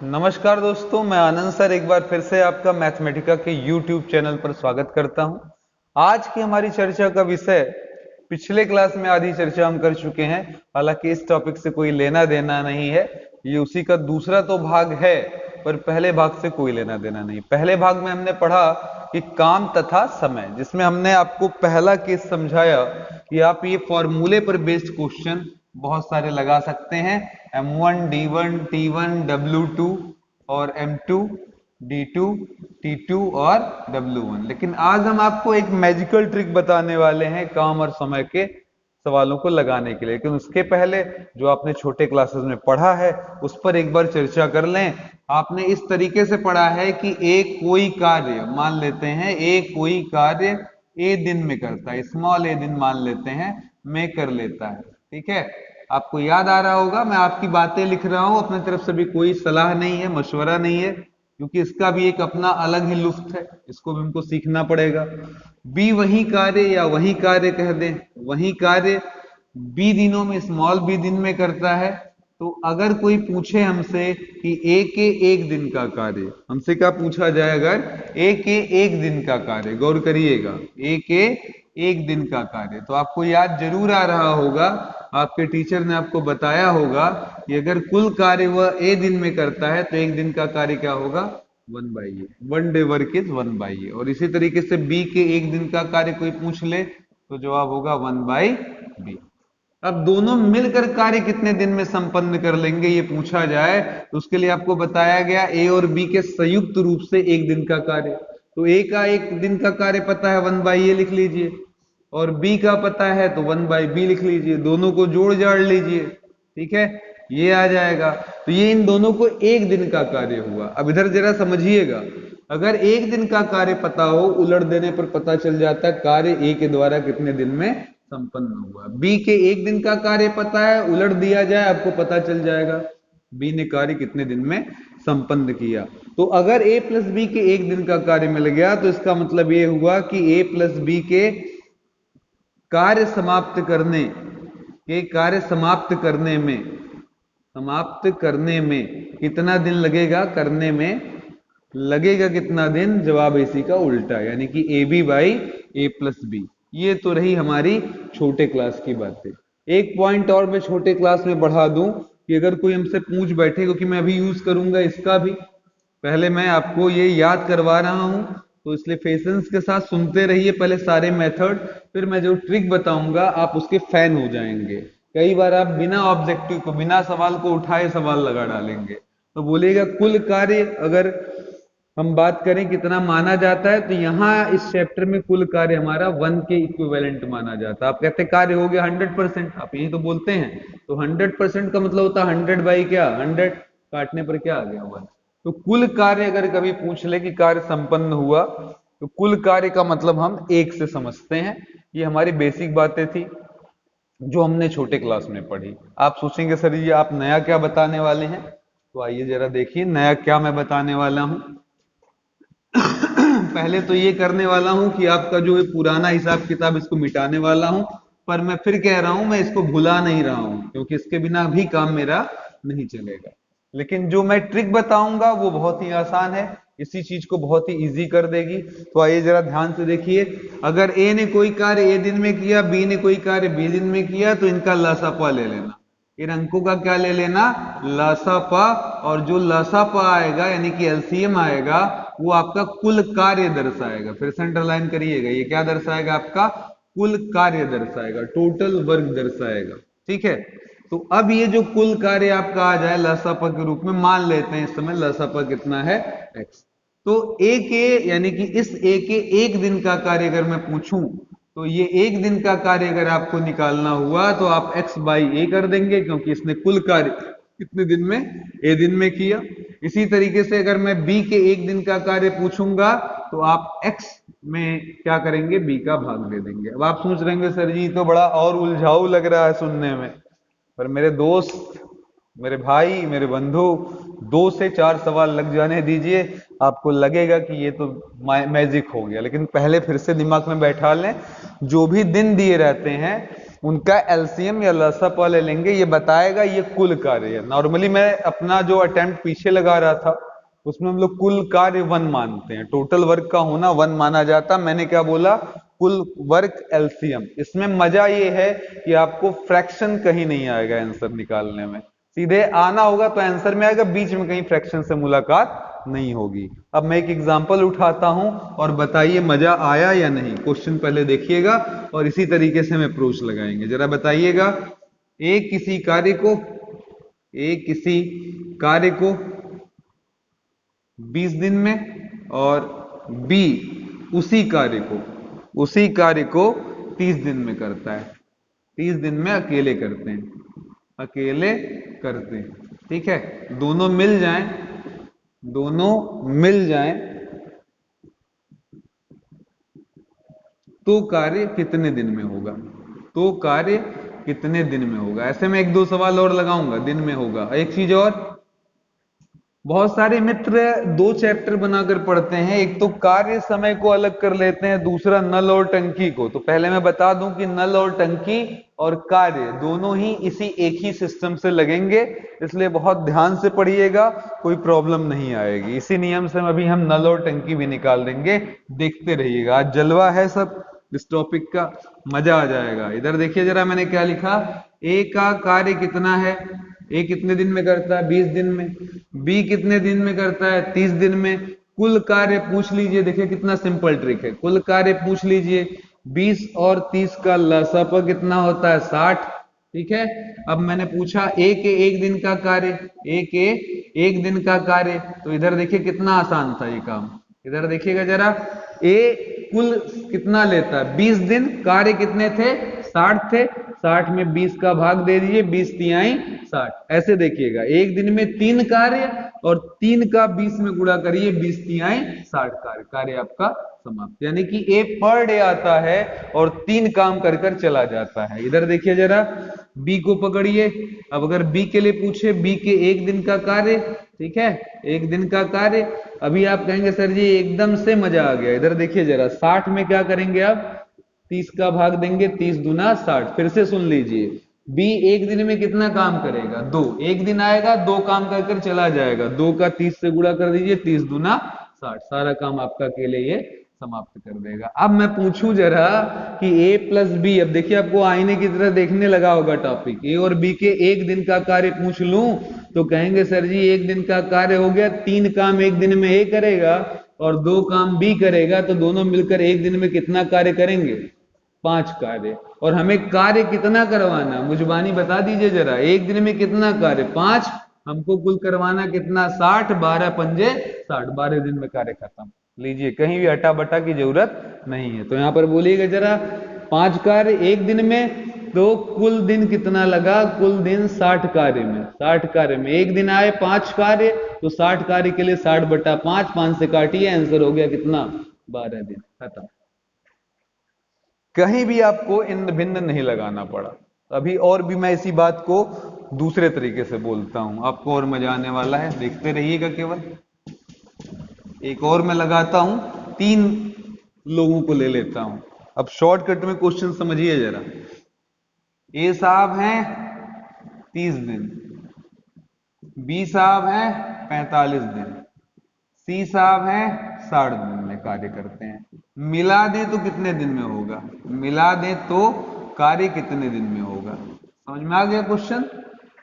नमस्कार दोस्तों, मैं आनंद सर एक बार फिर से आपका मैथमेटिका के YouTube चैनल पर स्वागत करता हूं। आज की हमारी चर्चा का विषय पिछले क्लास में आधी चर्चा हम कर चुके हैं। हालांकि इस टॉपिक से कोई लेना देना नहीं है, ये उसी का दूसरा तो भाग है, पर पहले भाग से कोई लेना देना नहीं। पहले भाग में हमने पढ़ा कि काम तथा समय, जिसमें हमने आपको पहला केस समझाया कि आप ये फॉर्मूले पर बेस्ड क्वेश्चन बहुत सारे लगा सकते हैं, M1 D1 T1 W2 और M2 D2 T2 और W1। लेकिन आज हम आपको एक मैजिकल ट्रिक बताने वाले हैं काम और समय के सवालों को लगाने के लिए। लेकिन उसके पहले जो आपने छोटे क्लासेस में पढ़ा है उस पर एक बार चर्चा कर लें। आपने इस तरीके से पढ़ा है कि एक कोई कार्य, मान लेते हैं एक कोई कार्य ए दिन में करता है, स्मॉल ए दिन मान लेते हैं, में कर लेता है। ठीक है, आपको याद आ रहा होगा, मैं आपकी बातें लिख रहा हूं, अपनी तरफ से भी कोई सलाह नहीं है, मशवरा नहीं है, क्योंकि इसका भी एक अपना अलग ही लुत्फ है, इसको भी हमको सीखना पड़ेगा। बी वही कार्य या वही कार्य कह दें, वही कार्य बी दिनों में, स्मॉल बी दिन में करता है। तो अगर कोई पूछे हमसे कि ए के एक दिन का कार्य, हमसे क्या पूछा जाए, अगर ए के एक दिन का कार्य, गौर करिएगा, ए के एक दिन का कार्य, तो आपको याद जरूर आ रहा होगा, आपके टीचर ने आपको बताया होगा कि अगर कुल कार्य वह ए दिन में करता है तो एक दिन का कार्य क्या होगा, 1/a, 1 day work is 1/a। और इसी तरीके से बी के एक दिन का कार्य कोई पूछ ले तो जवाब होगा 1/b। अब दोनों मिलकर कार्य कितने दिन में संपन्न कर लेंगे ये पूछा जाए तो उसके लिए आपको बताया गया ए और बी के संयुक्त रूप से एक दिन का कार्य। तो ए का एक दिन का कार्य पता है 1/a लिख लीजिए, और बी का पता है तो 1/b लिख लीजिए, दोनों को जोड़ जाड़ लीजिए। ठीक है, ये आ जाएगा। तो ये इन दोनों को एक दिन का कार्य हुआ। अब इधर जरा समझिएगा, अगर एक दिन का कार्य पता हो, उलट देने पर पता चल जाता है कार्य ए के द्वारा कितने दिन में संपन्न हुआ। बी के एक दिन का कार्य पता है, उलट दिया जाए आपको पता चल जाएगा बी ने कार्य कितने दिन में संपन्न किया। तो अगर ए प्लस बी के एक दिन का कार्य मिल गया तो इसका मतलब ये हुआ कि ए प्लस बी के कार्य समाप्त करने में कितना दिन लगेगा, करने में लगेगा कितना दिन, जवाब इसी का उल्टा, यानी कि A B by A plus B. ये तो रही हमारी छोटे क्लास की बातें। एक पॉइंट और मैं छोटे क्लास में बढ़ा दूं कि अगर कोई हमसे पूछ बैठे, क्योंकि मैं अभी यूज करूंगा इसका भी, पहले मैं आपको ये याद करवा रहा हूं, तो इसलिए पेशेंस के साथ सुनते रहिए पहले सारे मेथड, फिर मैं जो ट्रिक बताऊंगा आप उसके फैन हो जाएंगे। कई बार आप बिना ऑब्जेक्टिव को, बिना सवाल को उठाए सवाल लगा डालेंगे, तो बोलिएगा कुल कार्य अगर हम बात करें कितना माना जाता है, तो यहाँ इस चैप्टर में कुल कार्य हमारा 1 के इक्विवेलेंट माना जाता है। आप कहते हैं कार्य हो गया 100%, आप यही तो बोलते हैं, तो 100% का मतलब होता है 100 बाई क्या, 100 काटने पर क्या आ गया, 1। तो कुल कार्य अगर कभी पूछ ले कि कार्य संपन्न हुआ, तो कुल कार्य का मतलब हम एक से समझते हैं। ये हमारी बेसिक बातें थी जो हमने छोटे क्लास में पढ़ी। आप सोचेंगे सर ये आप नया क्या बताने वाले हैं, तो आइए जरा देखिए नया क्या मैं बताने वाला हूं। पहले तो ये करने वाला हूं कि आपका जो है पुराना हिसाब किताब इसको मिटाने वाला हूं, पर मैं फिर कह रहा हूं मैं इसको भुला नहीं रहा हूं, क्योंकि इसके बिना भी काम मेरा नहीं चलेगा। लेकिन जो मैं ट्रिक बताऊंगा वो बहुत ही आसान है, इसी चीज को बहुत ही इजी कर देगी। तो आइए जरा ध्यान से देखिए, अगर ए ने कोई कार्य ए दिन में किया, बी ने कोई कार्य बी दिन में किया, तो इनका लसापा ले लेना। इन अंकों का क्या ले लेना, लसापा। और जो लसापा आएगा यानी कि एलसीएम आएगा, वो आपका कुल कार्य दर्शाएगा। फिर से अंडरलाइन करिएगा, ये क्या दर्शाएगा, आपका कुल कार्य दर्शाएगा, टोटल वर्क दर्शाएगा। ठीक है, तो अब ये जो कुल कार्य आपका आ जाए लसापा के रूप में, मान लेते हैं इस समय लसापा कितना है, x। तो ए के यानी कि इस ए के एक दिन का कार्य अगर मैं पूछूं, तो ये एक दिन का कार्य अगर आपको निकालना हुआ तो आप x बाई ए कर देंगे, क्योंकि इसने कुल कार्य कितने दिन में, ए दिन में किया। इसी तरीके से अगर मैं b के एक दिन का कार्य पूछूंगा तो आप x में क्या करेंगे, b का भाग दे देंगे। अब आप सोच रहे होंगे सर जी तो बड़ा और उलझाऊ लग रहा है सुनने में, पर मेरे दोस्त, मेरे भाई, मेरे बंधु, 2 से 4 सवाल लग जाने दीजिए, आपको लगेगा कि ये तो मैजिक हो गया। लेकिन पहले फिर से दिमाग में बैठा लें, जो भी दिन दिए रहते हैं उनका एलसीएम या लसअप ले लेंगे, ये बताएगा ये कुल कार्य है। नॉर्मली मैं अपना जो अटेम्प्ट पीछे लगा रहा था उसमें हम लोग कुल कार्य 1 मानते हैं, टोटल वर्क का होना 1 माना जाता। मैंने क्या बोला, कुल वर्क एलसीएम। इसमें मजा ये है कि आपको फ्रैक्शन कहीं नहीं आएगा आंसर निकालने में, सीधे आना होगा तो आंसर में आएगा, बीच में कहीं फ्रैक्शन से मुलाकात नहीं होगी। अब मैं एक एग्जांपल उठाता हूं और बताइए मजा आया या नहीं। क्वेश्चन पहले देखिएगा और इसी तरीके से हम अप्रोच लगाएंगे। जरा बताइएगा, ए किसी कार्य को 20 दिन में और बी उसी कार्य को 30 दिन में करता है। 30 दिन में अकेले करते हैं, ठीक है। दोनों मिल जाएं तो कार्य कितने दिन में होगा। ऐसे में 1-2 सवाल और लगाऊंगा, दिन में होगा। एक चीज और, बहुत सारे मित्र 2 चैप्टर बनाकर पढ़ते हैं, एक तो कार्य समय को अलग कर लेते हैं, दूसरा नल और टंकी को। तो पहले मैं बता दूं कि नल और टंकी और कार्य दोनों ही इसी एक ही सिस्टम से लगेंगे, इसलिए बहुत ध्यान से पढ़िएगा, कोई प्रॉब्लम नहीं आएगी। इसी नियम से अभी हम नल और टंकी भी निकाल देंगे, देखते रहिएगा। आज जलवा है सब इस टॉपिक का, मजा आ जाएगा। इधर देखिए जरा, मैंने क्या लिखा, ए का कार्य कितना है, ए कितने दिन में करता है, 20 दिन में। बी कितने दिन में करता है, 30 दिन में। कुल कार्य पूछ लीजिए, देखिए कितना सिंपल ट्रिक है। कुल कार्य पूछ लीजिए, 20 और 30 का लसापा कितना होता है, 60, ठीक है। अब मैंने पूछा ए के 1 दिन का कार्य, तो इधर देखिए कितना आसान था ये काम। इधर देखिएगा जरा, ए कुल कितना लेता है, 20 दिन, कार्य कितने थे, 60 थे। 60 में 20 का भाग दे दीजिए, 20 तिहाई 60। ऐसे देखिएगा, एक दिन में 3 कार्य और 3 का 20 में गुणा करिए, 20 तिहाई 60 कार्य आपका समाप्त। यानी कि ए पर डे आता है और 3 काम कर कर चला जाता है। इधर देखिए जरा, बी को पकड़िए। अब अगर बी के लिए पूछे, बी के 1 दिन का कार्य, ठीक है, 1 दिन का कार्य। अभी आप कहेंगे सर जी एकदम से मजा आ गया। इधर देखिए जरा, 60 में क्या करेंगे आप, 30 का भाग देंगे, 30 दूना 60। फिर से सुन लीजिए, बी 1 दिन में कितना काम करेगा, 2। 1 दिन आएगा, 2 काम कर कर चला जाएगा, 2 का 30 से गुणा कर दीजिए, 30 दूना 60। सारा काम आपका अकेले ये समाप्त कर देगा। अब मैं पूछूं जरा कि ए प्लस बी, अब देखिए आपको आईने की तरह देखने लगा होगा टॉपिक, ए और बी के 1 दिन का कार्य पूछ लूं तो कहेंगे सर जी 1 दिन का कार्य हो गया, 3 काम 1 दिन में ए करेगा और 2 काम बी करेगा, तो दोनों मिलकर 1 दिन में कितना कार्य करेंगे, 5 कार्य। और हमें कार्य कितना करवाना, मुझबानी बता दीजिए जरा, 1 दिन में कितना कार्य, 5। हमको कुल करवाना कितना, 60, 12 पंजे 60, 12 दिन में कार्य खत्म। लीजिए, कहीं भी हटा बटा की जरूरत नहीं है। तो यहां पर बोलिएगा जरा, 5 कार्य 1 दिन में, तो कुल दिन कितना लगा, कुल दिन 60 कार्य में। 60 कार्य में 1 दिन आए 5 कार्य, तो 60 कार्य के लिए 60 बटा 5, 5 से काटिए, आंसर हो गया कितना, 12 दिन, खत्म। कहीं भी आपको इन भिन्न नहीं लगाना पड़ा। अभी और भी मैं इसी बात को दूसरे तरीके से बोलता हूं, आपको और मजा आने वाला है, देखते रहिएगा। केवल एक और मैं लगाता हूं, 3 लोगों को ले लेता हूं। अब शॉर्टकट में क्वेश्चन समझिए जरा। ए साहब हैं 30 दिन, बी साहब हैं 45 दिन, सी साहब हैं 60 दिन में कार्य करते हैं। मिला दें तो कितने दिन में होगा, मिला दें तो कार्य कितने दिन में होगा। समझ में आ गया क्वेश्चन।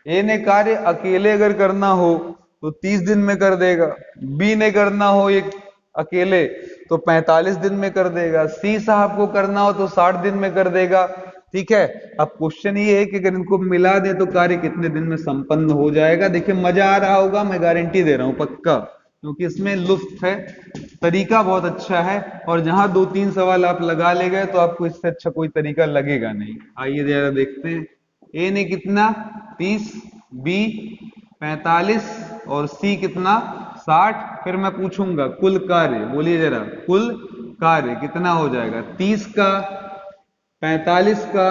ए ने कार्य अकेले अगर करना हो तो 30 दिन में कर देगा, बी ने करना हो एक अकेले तो 45 दिन में कर देगा, सी साहब को करना हो तो 60 दिन में कर देगा, ठीक है। अब क्वेश्चन ये है कि अगर इनको मिला दे तो कार्य कितने दिन में संपन्न हो जाएगा। देखिए मजा आ रहा होगा, मैं गारंटी दे रहा हूं पक्का, क्योंकि इसमें लुत्फ है, तरीका बहुत अच्छा है। और जहां 2-3 सवाल आप लगा ले गए तो आपको इससे अच्छा कोई तरीका लगेगा नहीं। आइए जरा देखते हैं, ए ने कितना 30, बी 45 और सी कितना 60। फिर मैं पूछूंगा कुल कार्य, बोलिए जरा, कुल कार्य कितना हो जाएगा, 30 का, 45 का,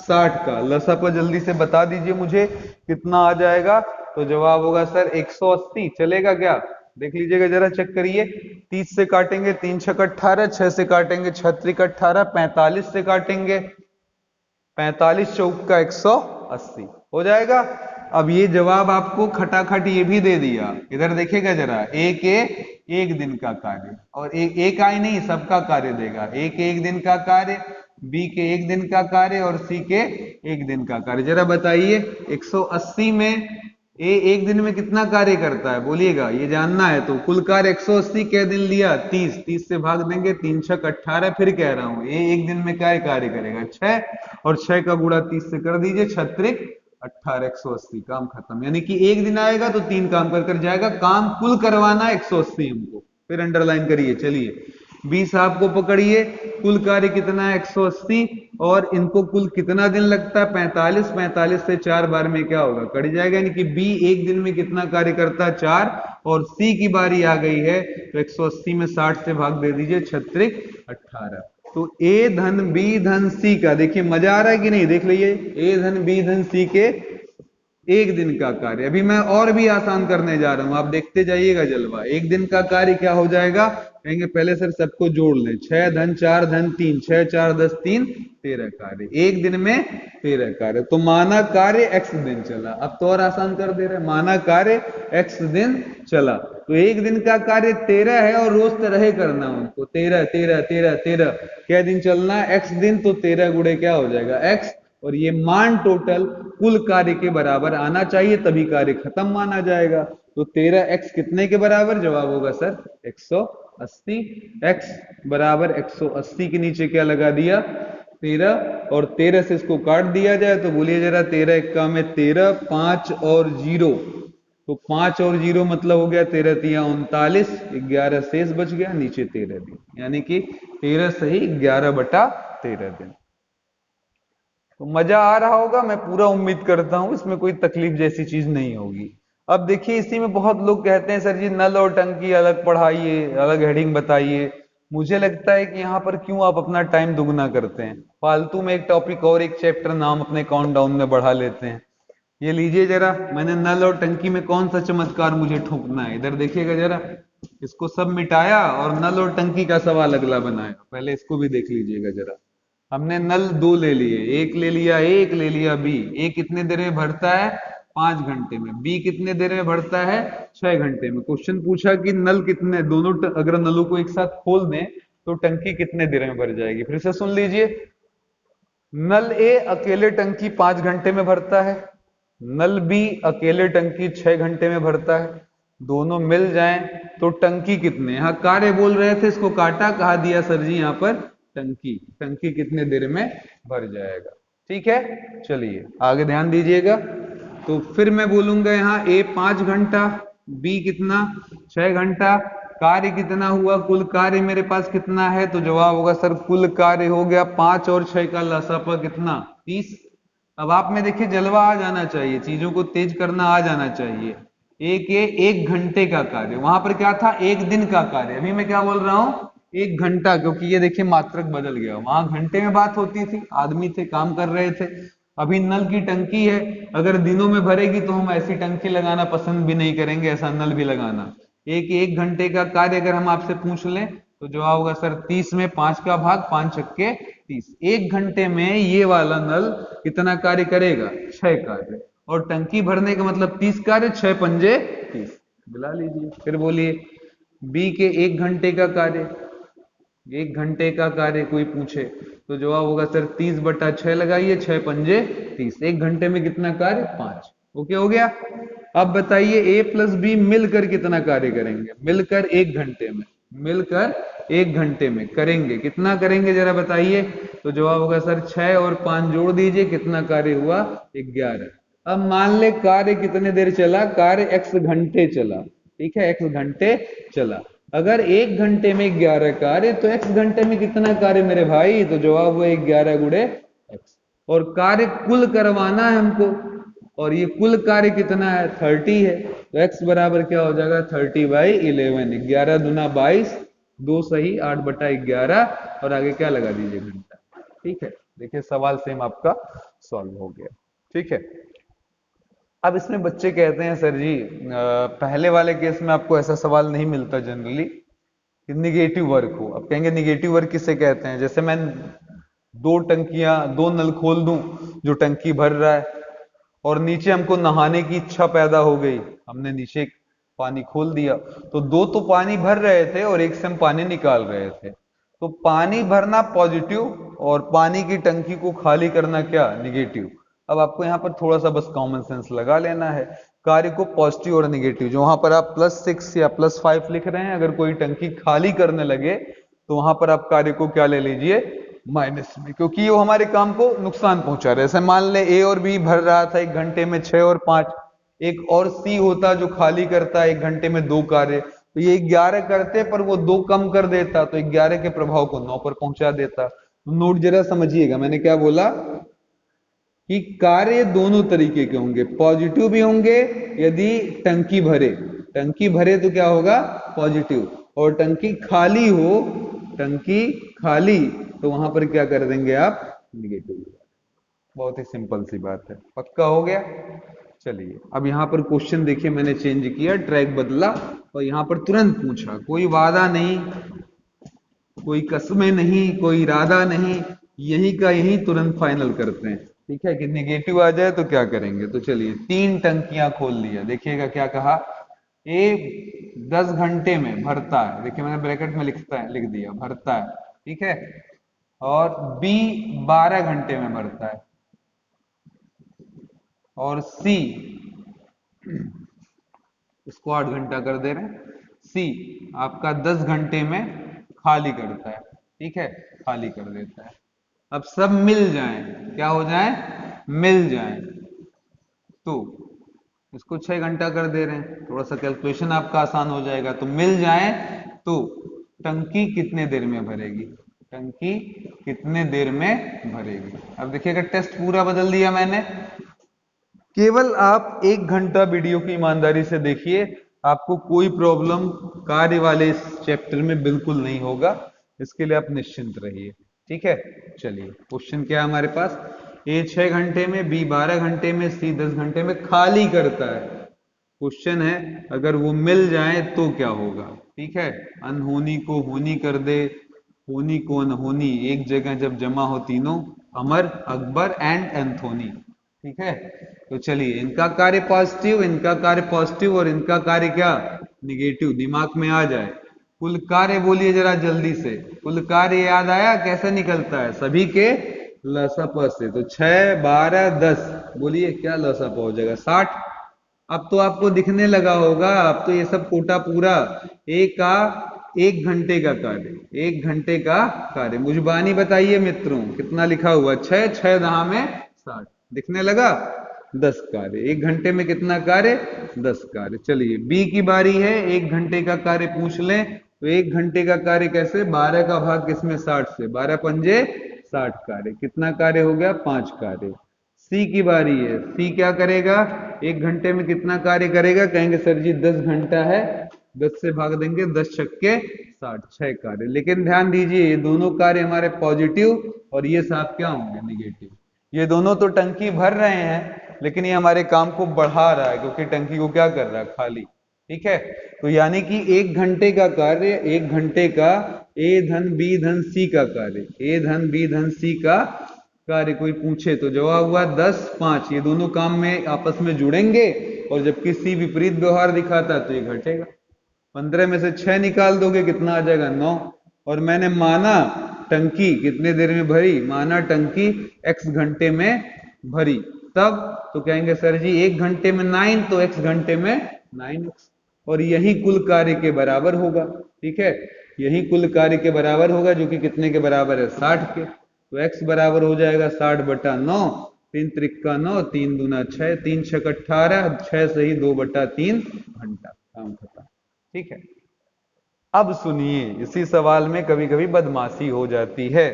60 का। लसापा जल्दी से बता दीजिए मुझे कितना आ जाएगा। तो जवाब होगा सर 180। चलेगा क्या, देख लीजिएगा जरा, चेक करिए। 30 से काटेंगे 3 छक 18, 6 से काटेंगे 6 त्रिक 18, 45 से काटेंगे 45 चौक का 180 हो जाएगा। अब ये जवाब आपको खटाखट ये भी दे दिया, इधर देखिएगा जरा, ए के एक दिन का कार्य, और ए का ही नहीं सबका कार्य देगा, ए के एक दिन का कार्य, बी के एक दिन का कार्य और सी के एक दिन का कार्य। जरा बताइए 180 में ए एक दिन में कितना कार्य करता है, बोलिएगा, ये जानना है। तो कुल कार्य 180 के दिन लिया 30, 30 से भाग देंगे, 3 छक 18, फिर कह रहा हूं ए एक दिन में क्या कार्य करेगा 6, और 6 का गुणा 30 से कर दीजिए, 36 18 180, काम खत्म। यानी कि एक दिन आएगा तो 3 काम कर जाएगा, काम कुल करवाना 180 हमको। फिर अंडरलाइन करिए, चलिए 20 आपको पकड़िए, कुल कार्य कितना है 180, और इनको कुल कितना दिन लगता है 45, 45 से 4 बार में क्या होगा कट जाएगा, यानी कि बी एक दिन में कितना कार्य करता है 4, और सी की बारी आ गई है तो 180 में 60 से भाग दे दीजिए, 36 18। तो ए धन बी धन सी का, देखिए मजा आ रहा है कि नहीं, देख लीजिए, ए धन बी धन सी के एक दिन का कार्य। अभी मैं और भी आसान करने जा रहा हूं, आप देखते जाइएगा जलवा। एक दिन का कार्य क्या हो जाएगा, कहेंगे पहले सर सबको जोड़ लें, 6 धन 4 धन 3, 6 4 10 3 13 कार्य, एक दिन में 13 कार्य। तो माना कार्य x दिन चला। अब तो और आसान कर दे रहे, माना कार्य x दिन चला, तो एक दिन का कार्य 13 है, और रोज तरह करना उनको, 13 13 13 13 क्या दिन चलना है x दिन, तो 13 गुणे क्या हो जाएगा x, और ये मान टोटल कुल कार्य के बराबर आना चाहिए, तभी कार्य खत्म माना जाएगा। तो 13x कितने के बराबर, जवाब होगा सर 180, x बराबर 180 के नीचे क्या लगा दिया 13, और 13 से इसको काट दिया जाए तो बोलिए जरा, 13 एक्का में 13, 5 और 0, तो 5 और 0 मतलब हो गया 13 तिया 39, 11 शेष बच गया, नीचे 13 दिन, यानी कि 13 सही 11/13 दिन। तो मजा आ रहा होगा, मैं पूरा उम्मीद करता हूं, इसमें कोई तकलीफ जैसी चीज नहीं होगी। अब देखिए इसी में बहुत लोग कहते हैं सर जी नल और टंकी अलग पढ़ाइए, अलग हेडिंग बताइए। मुझे लगता है कि यहाँ पर क्यों आप अपना टाइम दुगना करते हैं, फालतू में एक टॉपिक और एक चैप्टर नाम अपने काउंटडाउन में बढ़ा लेते हैं। ये लीजिए जरा, मैंने नल और टंकी में कौन सा चमत्कार मुझे ठोकना है, इधर देखिएगा जरा, इसको सब मिटाया और नल और टंकी का सवाल अगला बनाया, पहले इसको भी देख लीजिएगा जरा। हमने नल 2 ले लिए, एक ले लिया ए, एक ले लिया बी। ए कितने देर में भरता है 5 घंटे में, बी कितने देर में भरता है 6 घंटे में। क्वेश्चन पूछा कि नल कितने, दोनों अगर नलों को एक साथ खोल दें तो टंकी कितने देर में भर जाएगी। फिर से सुन लीजिए, नल ए अकेले टंकी 5 घंटे में भरता है, नल बी अकेले टंकी 6 घंटे में भरता है, दोनों मिल जाएं तो टंकी कितने, यहां कार्य बोल रहे थे, इसको काटा, कहा दिया सर जी यहाँ पर टंकी, टंकी कितने देर में भर जाएगा। ठीक है, चलिए आगे ध्यान दीजिएगा। तो फिर मैं बोलूंगा यहाँ ए 5 घंटा, बी कितना 6 घंटा, कार्य कितना हुआ, कुल कार्य मेरे पास कितना है, तो जवाब होगा सर कुल कार्य हो गया 5 और 6 का लसापा कितना 30। अब आप में देखिए जलवा आ जाना चाहिए, चीजों को तेज करना आ जाना चाहिए। एक घंटे का कार्य, वहां पर क्या था एक दिन का कार्य, अभी मैं क्या बोल रहा हूं 1 घंटा, क्योंकि ये देखिए मात्रक बदल गया, वहां घंटे में बात होती थी, आदमी थे काम कर रहे थे। अभी नल की टंकी है, अगर दिनों में भरेगी तो हम ऐसी टंकी लगाना पसंद भी नहीं करेंगे, ऐसा नल भी लगाना। एक घंटे का कार्य अगर हम आपसे पूछ लें तो जवाब होगा सर 30 में 5 का भाग, 5 छक्के 30। 1 घंटे में ये वाला नल कितना कार्य करेगा 6 कार्य, और टंकी भरने का मतलब 30 कार्य, 6 पंजे 30, मिला लीजिए। फिर बोलिए बी के 1 घंटे का कार्य, 1 घंटे का कार्य कोई पूछे तो जवाब होगा सर 30/6 लगाइए, 6 पंजे 30, 1 घंटे में कितना कार्य 5। ओके हो गया। अब बताइए ए प्लस बी मिलकर कितना कार्य करेंगे, मिलकर 1 घंटे में, मिलकर 1 घंटे में करेंगे, कितना करेंगे जरा बताइए। तो जवाब होगा सर 6 और 5 जोड़ दीजिए, कितना कार्य हुआ 11। अब मान ले कार्य कितने देर चला, कार्य x घंटे चला, ठीक है x घंटे चला। अगर 1 घंटे में 11 कार्य तो x घंटे में कितना कार्य मेरे भाई, तो जवाब हुआ 11 गुणे x। और कार्य कुल करवाना है हमको, और ये कुल कार्य कितना है 30 है, तो x बराबर क्या हो जाएगा 30/11, 11 दूना 22, 2 सही 8/11, और आगे क्या लगा दीजिए घंटा। ठीक है, देखिए सवाल सेम आपका सॉल्व हो गया। ठीक है, अब इसमें बच्चे कहते हैं सर जी पहले वाले केस में आपको ऐसा सवाल नहीं मिलता जनरली कि निगेटिव वर्क हो। अब कहेंगे निगेटिव वर्क किसे कहते हैं, जैसे मैं दो टंकियां, दो नल खोल दूं जो टंकी भर रहा है, और नीचे हमको नहाने की इच्छा पैदा हो गई, हमने नीचे पानी खोल दिया, तो दो तो पानी भर रहे थे और एक से हम पानी निकाल रहे थे। तो पानी भरना पॉजिटिव और पानी की टंकी को खाली करना क्या, निगेटिव। अब आपको यहाँ पर थोड़ा सा बस कॉमन सेंस लगा लेना है, कार्य को पॉजिटिव और निगेटिव, जो वहां पर आप +6 या +5 लिख रहे हैं, अगर कोई टंकी खाली करने लगे तो वहां पर आप कार्य को क्या ले लीजिए, माइनस में, क्योंकि वो हमारे काम को नुकसान पहुंचा रहे हैं। जैसे मान ले ए और बी भर रहा था 1 घंटे में 6 और 5, एक और सी होता जो खाली करता 1 घंटे में 2 कार्य, तो ये 11 करते पर वो 2 कम कर देता, तो 11 के प्रभाव को 9 पर पहुंचा देता। नोट जरा समझिएगा, मैंने क्या बोला कि कार्य दोनों तरीके के होंगे, पॉजिटिव भी होंगे यदि टंकी भरे, टंकी भरे तो क्या होगा, पॉजिटिव, और टंकी खाली हो, टंकी खाली, तो वहां पर क्या कर देंगे आप, निगेटिव। बहुत ही सिंपल सी बात है, पक्का हो गया। चलिए अब यहां पर क्वेश्चन देखिए, मैंने चेंज किया, ट्रैक बदला, और यहां पर तुरंत पूछा, कोई वादा नहीं, कोई कसमें नहीं, कोई इरादा नहीं, यही का यही तुरंत फाइनल करते हैं, ठीक है, कि निगेटिव आ जाए तो क्या करेंगे। तो चलिए 3 टंकियां खोल लिया, देखिएगा क्या कहा, ए 10 घंटे में भरता है, देखिए मैंने ब्रैकेट में लिख दिया भरता है, ठीक है, और बी 12 घंटे में भरता है, और सी, इसको 8 घंटा कर दे रहे हैं, सी आपका 10 घंटे में खाली करता है, ठीक है, खाली कर देता है। अब सब मिल जाएं, क्या हो जाए, मिल जाएं, तो इसको 6 घंटा कर दे रहे हैं, थोड़ा सा कैलकुलेशन आपका आसान हो जाएगा। तो मिल जाए तो टंकी कितने देर में भरेगी, टंकी कितने देर में भरेगी। अब देखिएगा टेस्ट पूरा बदल दिया मैंने, केवल आप 1 घंटा वीडियो की ईमानदारी से देखिए, आपको कोई प्रॉब्लम कार्य वाले इस चैप्टर में बिल्कुल नहीं होगा, इसके लिए आप निश्चिंत रहिए, ठीक है। चलिए क्वेश्चन क्या है हमारे पास, ए 6 घंटे में, बी 12 घंटे में, सी 10 घंटे में खाली करता है। क्वेश्चन है अगर वो मिल जाए तो क्या होगा, ठीक है, अनहोनी को होनी कर दे, होनी को अनहोनी, एक जगह जब जमा हो तीनों, अमर, अकबर एंड एंथोनी, ठीक है। तो चलिए इनका कार्य पॉजिटिव, इनका कार्य पॉजिटिव, और इनका कार्य क्या, निगेटिव, दिमाग में आ जाए। कुल कार्य बोलिए जरा जल्दी से, कुल कार्य याद आया कैसे निकलता है, सभी के लसापा से, तो 6 12 10, बोलिए क्या लसापा हो जाएगा, 60। अब तो आपको दिखने लगा होगा, अब तो ये सब कोटा पूरा, एक घंटे का कार्य, 1 घंटे का कार्य, मुझबानी बताइए मित्रों कितना लिखा हुआ, 6 6 दहा में 60, दिखने लगा, 10 कार्य, 1 घंटे में कितना कार्य, 10 कार्य। चलिए बी की बारी है, 1 घंटे का कार्य पूछ लें, तो 1 घंटे का कार्य कैसे, 12 का भाग किसमें, 60 से, 12 पंजे 60 कार्य, कितना कार्य हो गया, 5 कार्य। सी की बारी है, सी क्या करेगा, 1 घंटे में कितना कार्य करेगा, कहेंगे सर जी 10 घंटा है, 10 से भाग देंगे, 10 छक्के 60, 6 कार्य। लेकिन ध्यान दीजिए ये दोनों कार्य हमारे पॉजिटिव और ये साथ क्या होंगे, निगेटिव। ये दोनों तो टंकी भर रहे हैं, लेकिन ये हमारे काम को बढ़ा रहा है, क्योंकि टंकी को क्या कर रहा है, खाली, ठीक है। तो यानी कि 1 घंटे का कार्य, 1 घंटे का ए धन बी धन सी का कार्य, ए धन बी धन सी का कार्य कोई पूछे तो जवाब हुआ 10 5, ये दोनों काम में आपस में जुड़ेंगे, और जबकि सी विपरीत व्यवहार दिखाता है तो ये घटेगा। 15 में से 6 निकाल दोगे कितना आ जाएगा, 9। और मैंने माना टंकी कितने देर में भरी, माना टंकी x घंटे में भरी, तब तो कहेंगे सर जी 1 घंटे में 9, तो x घंटे में 9x, और यही कुल कार्य के बराबर होगा, ठीक है, यही कुल कार्य के बराबर होगा, जो कि कितने के बराबर है, 60 के। तो x बराबर हो जाएगा 60/9, 3 त्रिका 9, 3 दूना 6, 3 छक 18, 6 से ही 2/3 घंटा, काम खत्म, ठीक है। अब सुनिए, इसी सवाल में कभी कभी बदमाशी हो जाती है।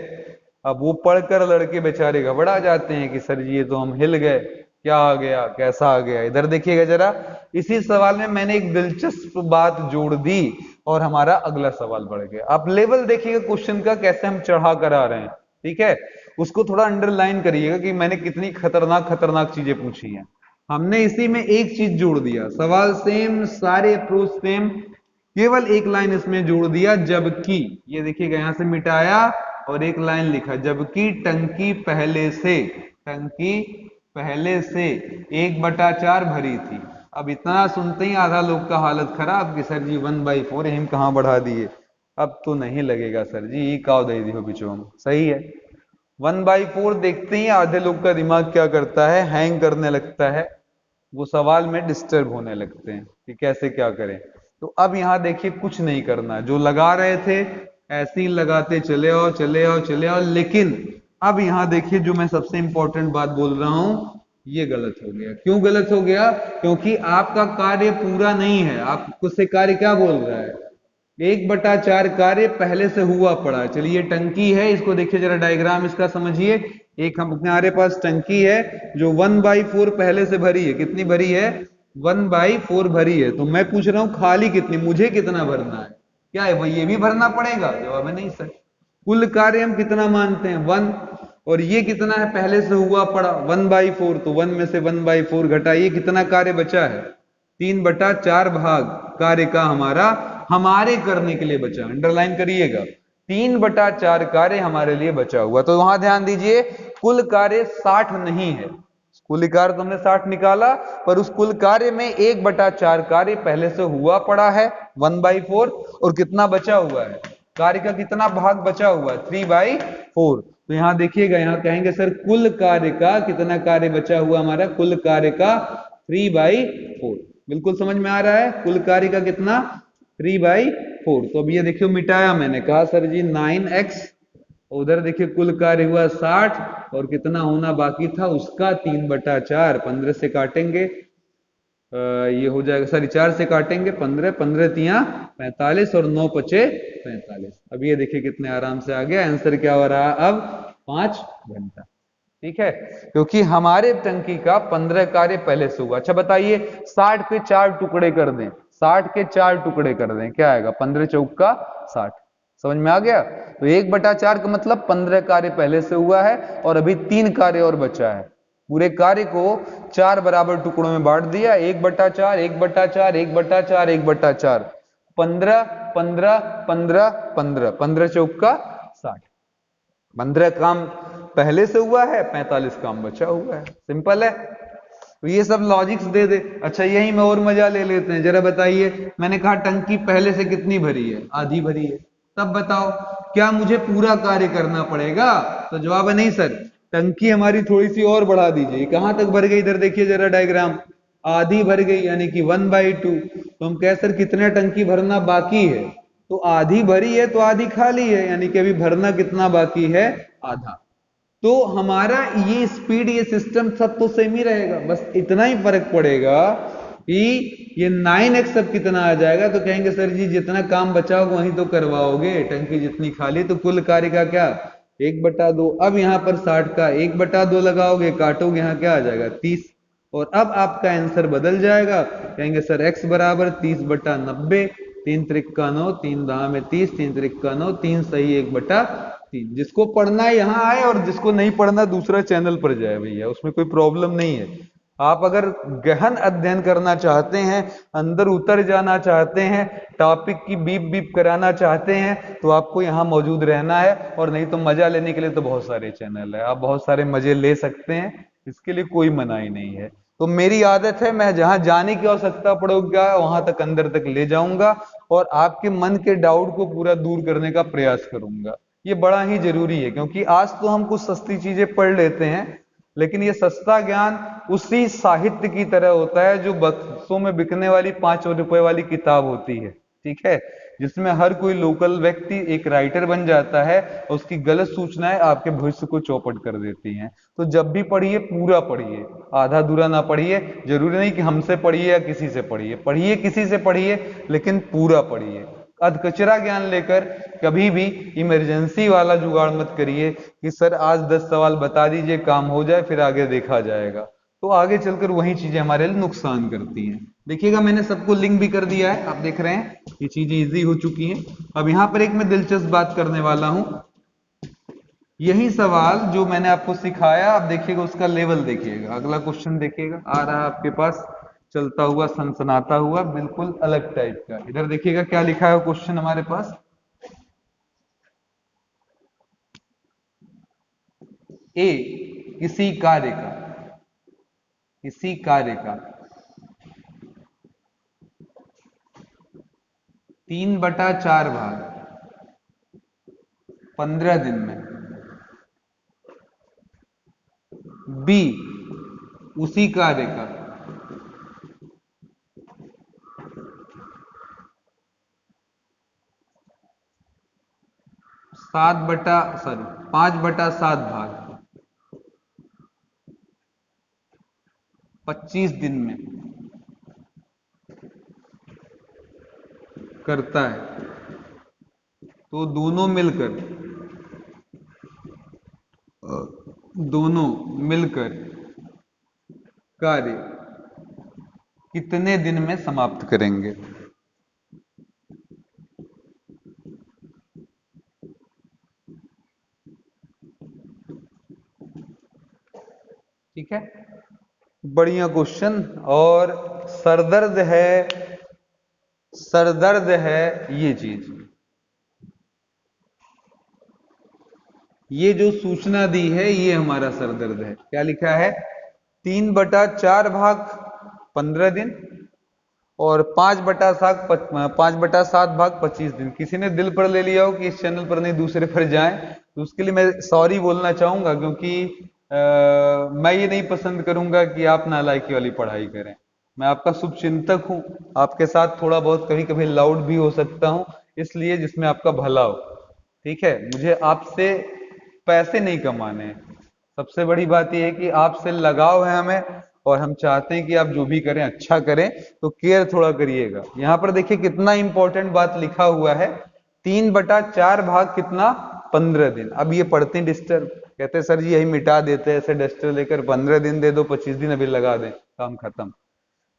अब वो पढ़कर लड़के बेचारे घबरा जाते हैं कि सर जी ये तो हम हिल गए, क्या आ गया, कैसा आ गया। इधर देखिएगा जरा, इसी सवाल में मैंने एक दिलचस्प बात जोड़ दी और हमारा अगला सवाल बढ़ गया। आप लेवल देखिएगा क्वेश्चन का कैसे हम चढ़ा कर आ रहे हैं, ठीक है। उसको थोड़ा अंडरलाइन करिएगा कि मैंने कितनी खतरनाक खतरनाक चीजें पूछी हैं। हमने इसी में एक चीज जोड़ दिया, सवाल सेम, सारे अप्रोच सेम, केवल एक लाइन इसमें जोड़ दिया, जबकि, ये देखिएगा यहां से मिटाया, और एक लाइन लिखा, जबकि टंकी पहले से 1/4 भरी थी। अब इतना सुनते ही आधा लोग का हालत खराब कि सर जी 1/4 हम कहाँ बढ़ा दिए। अब तो नहीं लगेगा सर जी, ई काव दे दियो बिचो, सही है। 1/4 देखते ही आधे लोग का दिमाग क्या करता है, हैंग करने लगता है, वो सवाल में डिस्टर्ब होने लगते हैं कि कैसे क्या करें। तो अब यहां देखिए कुछ नहीं करना, जो लगा रहे थे ऐसे ही लगाते चले आओ चले आओ चले आओ। लेकिन अब यहां देखिए जो मैं सबसे इंपॉर्टेंट बात बोल रहा हूं, ये गलत हो गया। क्यों गलत हो गया? क्योंकि आपका कार्य पूरा नहीं है। आपको से कार्य क्या बोल रहा है, 1/4 कार्य पहले से हुआ पड़ा है। चलिए टंकी है, इसको देखिए जरा डायग्राम इसका समझिए। एक हमारे पास टंकी है जो 1/4 पहले से भरी है। कितनी भरी है? 1/4 भरी है। तो मैं पूछ रहा हूं खाली कितनी, मुझे कितना भरना है? क्या है भाई, ये भी भरना पड़ेगा? जवाब है नहीं सर। कुल कार्य हम कितना मानते हैं? 1। और ये कितना है? पहले से हुआ पड़ा 1/4। तो 1 में से 1/4 घटाइए, कितना कार्य बचा है? 3/4 भाग कार्य का हमारे करने के लिए बचा। अंडरलाइन करिएगा, 3/4 कार्य हमारे लिए बचा हुआ। तो वहां ध्यान दीजिए, कुल कार्य 60 नहीं है। कुल कार्य तो हमने 60 निकाला, पर उस कुल कार्य में 1/4 कार्य पहले से हुआ पड़ा है 1/4। और कितना बचा हुआ है? कार्य का कितना भाग बचा हुआ है? 3/4। तो यहां देखिएगा, यहां कहेंगे सर कुल कार्य का कितना कार्य बचा हुआ हमारा? कुल कार्य का 3/4। बिल्कुल समझ में आ रहा है, कुल कार्य का कितना? 3/4। तो अब ये देखियो मिटाया मैंने, कहा सर जी 9x, उधर देखिए कुल कार्य हुआ 60 और कितना होना बाकी था उसका 3/4। 15 से काटेंगे, ये हो जाएगा, सॉरी 4 से काटेंगे 15, 15 तिया 45 और 9 पचे 45। अब ये देखिए कितने आराम से आ गया। आंसर क्या हो रहा? अब 5 घंटा। ठीक है, क्योंकि हमारे टंकी का 15 कार्य पहले से हुआ। अच्छा बताइए, 60 के 4 टुकड़े कर दें, 60 के 4 टुकड़े कर दें, क्या आएगा? 15 चौक का 60। समझ में आ गया? तो 1/4 का मतलब 15 कार्य पहले से हुआ है और अभी 3 कार्य और बचा है। पूरे कार्य को 4 बराबर टुकड़ों में बांट दिया, 1/4 1/4 1/4 1/4, 15 15 15 15, 15 चौक का 60। 15 काम पहले से हुआ है, 45 काम बचा हुआ है। सिंपल है। तो ये सब लॉजिक्स दे दे। अच्छा यही में और मजा ले लेते हैं, जरा बताइए, मैंने कहा टंकी पहले से कितनी भरी है? आधी भरी है। तब बताओ क्या मुझे पूरा कार्य करना पड़ेगा? तो जवाब है नहीं सर, टंकी हमारी थोड़ी सी और बढ़ा दीजिए। कहां तक भर गई? इधर देखिए जरा डायग्राम, आधी भर गई यानी कि 1/2। तो हम कह सर कितने टंकी भरना बाकी है? तो आधी भरी है तो आधी खाली है, यानी कि अभी भरना कितना बाकी है? आधा। तो हमारा ये स्पीड, ये सिस्टम सब तो सेम ही रहेगा, बस इतना ही फर्क पड़ेगा कि ये 9x अब कितना आ जाएगा। तो कहेंगे सर जी जितना काम बचा होगा वही तो करवाओगे, टंकी जितनी खाली। तो कुल कार्य का क्या? 1/2। अब यहां पर 60 का 1/2 लगाओगे, काटोगे, यहां क्या आ जाएगा? 30। और अब आपका आंसर बदल जाएगा, कहेंगे सर x बराबर 30/90। 3 त्रिक 9, 3 दहा में 30, 3 त्रिक 9, 3 सही 1/3। जिसको पढ़ना है यहाँ आए और जिसको नहीं पढ़ना दूसरा चैनल पर जाए भैया, उसमें कोई प्रॉब्लम नहीं है। आप अगर गहन अध्ययन करना चाहते हैं, अंदर उतर जाना चाहते हैं, टॉपिक की बीप बीप कराना चाहते हैं, तो आपको यहाँ मौजूद रहना है। और नहीं तो मजा लेने के लिए तो बहुत सारे चैनल है, आप बहुत सारे मजे ले सकते हैं, इसके लिए कोई मनाही नहीं है। तो मेरी आदत है, मैं जहां जाने की आवश्यकता पड़ेगा वहां तक अंदर तक ले जाऊंगा और आपके मन के डाउट को पूरा दूर करने का प्रयास करूंगा। ये बड़ा ही जरूरी है, क्योंकि आज तो हम कुछ सस्ती चीजें पढ़ लेते हैं, लेकिन ये सस्ता ज्ञान उसी साहित्य की तरह होता है जो बक्सों में बिकने वाली 5 रुपए वाली किताब होती है। ठीक है, जिसमें हर कोई लोकल व्यक्ति एक राइटर बन जाता है, उसकी गलत सूचनाएं आपके भविष्य को चौपट कर देती हैं। तो जब भी पढ़िए पूरा पढ़िए, आधा अधूरा ना पढ़िए। जरूरी नहीं कि हमसे पढ़िए या किसी से पढ़िए, पढ़िए किसी से पढ़िए, लेकिन पूरा पढ़िए। अधकचरा ज्ञान लेकर कभी भी इमरजेंसी वाला जुगाड़ मत करिए कि सर आज 10 सवाल बता दीजिए काम हो जाए फिर आगे देखा जाएगा। तो आगे चलकर वही चीजें हमारे लिए नुकसान करती हैं। देखिएगा मैंने सबको लिंक भी कर दिया है, आप देख रहे हैं ये चीजें इजी हो चुकी हैं। अब यहां पर एक मैं दिलचस्प बात करने वाला हूं। यही सवाल जो मैंने आपको सिखाया, आप देखिएगा उसका लेवल देखिएगा। अगला क्वेश्चन देखिएगा आ रहा है आपके पास, चलता हुआ सनसनाता हुआ, बिल्कुल अलग टाइप का। इधर देखिएगा क्या लिखा है क्वेश्चन हमारे पास। ए किसी कार्य का, किसी कार्य का 3/4 भाग 15 दिन में, बी उसी कार्य का 5/7 भाग 25 दिन में करता है, तो दोनों मिलकर कार्य कितने दिन में समाप्त करेंगे। ठीक है, बढ़िया क्वेश्चन। और सरदर्द है ये चीज, ये जो सूचना दी है ये हमारा सरदर्द है। क्या लिखा है? 3/4 भाग 15 दिन और 5/7 भाग 25 दिन। किसी ने दिल पर ले लिया हो कि इस चैनल पर नहीं दूसरे पर जाएं, तो उसके लिए मैं सॉरी बोलना चाहूंगा, क्योंकि मैं ये नहीं पसंद करूंगा कि आप नालायकी वाली पढ़ाई करें। मैं आपका शुभचिंतक हूं, आपके साथ थोड़ा बहुत कभी कभी लाउड भी हो सकता हूं, इसलिए जिसमें आपका भला हो। ठीक है, मुझे आपसे पैसे नहीं कमाने हैं, सबसे बड़ी बात यह है कि आपसे लगाव है हमें, और हम चाहते हैं कि आप जो भी करें अच्छा करें, तो केयर थोड़ा करिएगा। यहां पर देखिए कितना इंपॉर्टेंट बात लिखा हुआ है, 3/4 भाग कितना? 15 दिन। अब ये पढ़ते हैं डिस्टर्ब, कहते हैं सर जी यही मिटा देते हैं, ऐसे डस्टर लेकर 15 दिन दे दो, 25 दिन अभी लगा दें, काम खत्म।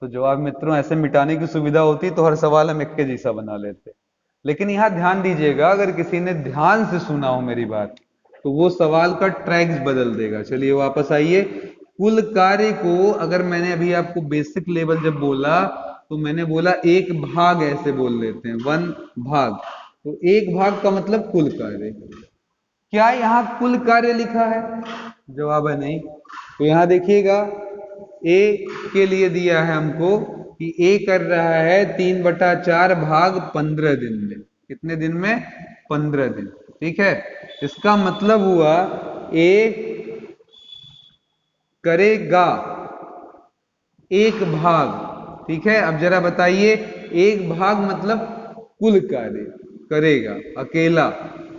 तो जवाब मित्रों, ऐसे मिटाने की सुविधा होती तो हर सवाल हम इक्के जैसा बना लेते। लेकिन यहां ध्यान दीजिएगा, अगर किसी ने ध्यान से सुना हो मेरी बात, तो वो सवाल का ट्रैक्स बदल देगा। चलिए वापस आइए। कुल कार्य को, अगर मैंने अभी आपको बेसिक लेवल जब बोला, तो मैंने बोला एक भाग ऐसे बोल लेते हैं, 1 भाग। तो एक भाग का मतलब कुल कार्य। क्या यहां कुल कार्य लिखा है? जवाब है नहीं। तो यहां देखिएगा, ए के लिए दिया है हमको कि ए कर रहा है 3/4 भाग 15 दिन में। कितने दिन में? 15 दिन। ठीक है, इसका मतलब हुआ ए करेगा एक भाग। ठीक है, अब जरा बताइए, एक भाग मतलब कुल कार्य करेगा अकेला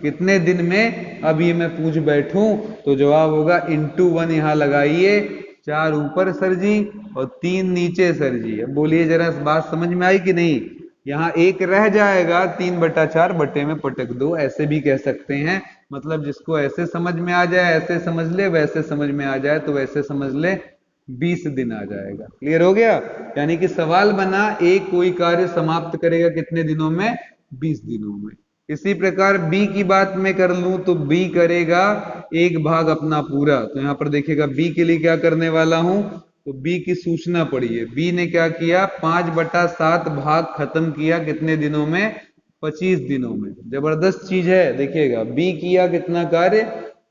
कितने दिन में? अब ये मैं पूछ बैठूं तो जवाब होगा इंटू 1 यहां लगाइए, 4 ऊपर सर जी और 3 नीचे सर जी। अब बोलिए जरा, बात समझ में आई कि नहीं? यहाँ एक रह जाएगा, 3/4 बटे में पटक दो, ऐसे भी कह सकते हैं। मतलब जिसको ऐसे समझ में आ जाए ऐसे समझ ले, वैसे समझ में आ जाए तो वैसे समझ ले, 20 दिन आ जाएगा। क्लियर हो गया? यानी कि सवाल बना, एक कोई कार्य समाप्त करेगा कितने दिनों में? 20 दिनों में। इसी प्रकार बी की बात मैं कर लूं तो बी करेगा एक भाग अपना पूरा। तो यहां पर देखिएगा बी के लिए क्या करने वाला हूं, तो बी की सूचना पढ़िए। बी ने क्या किया? 5/7 भाग खत्म किया कितने दिनों में? 25 दिनों में। जबरदस्त चीज है, देखिएगा बी किया कितना कार्य?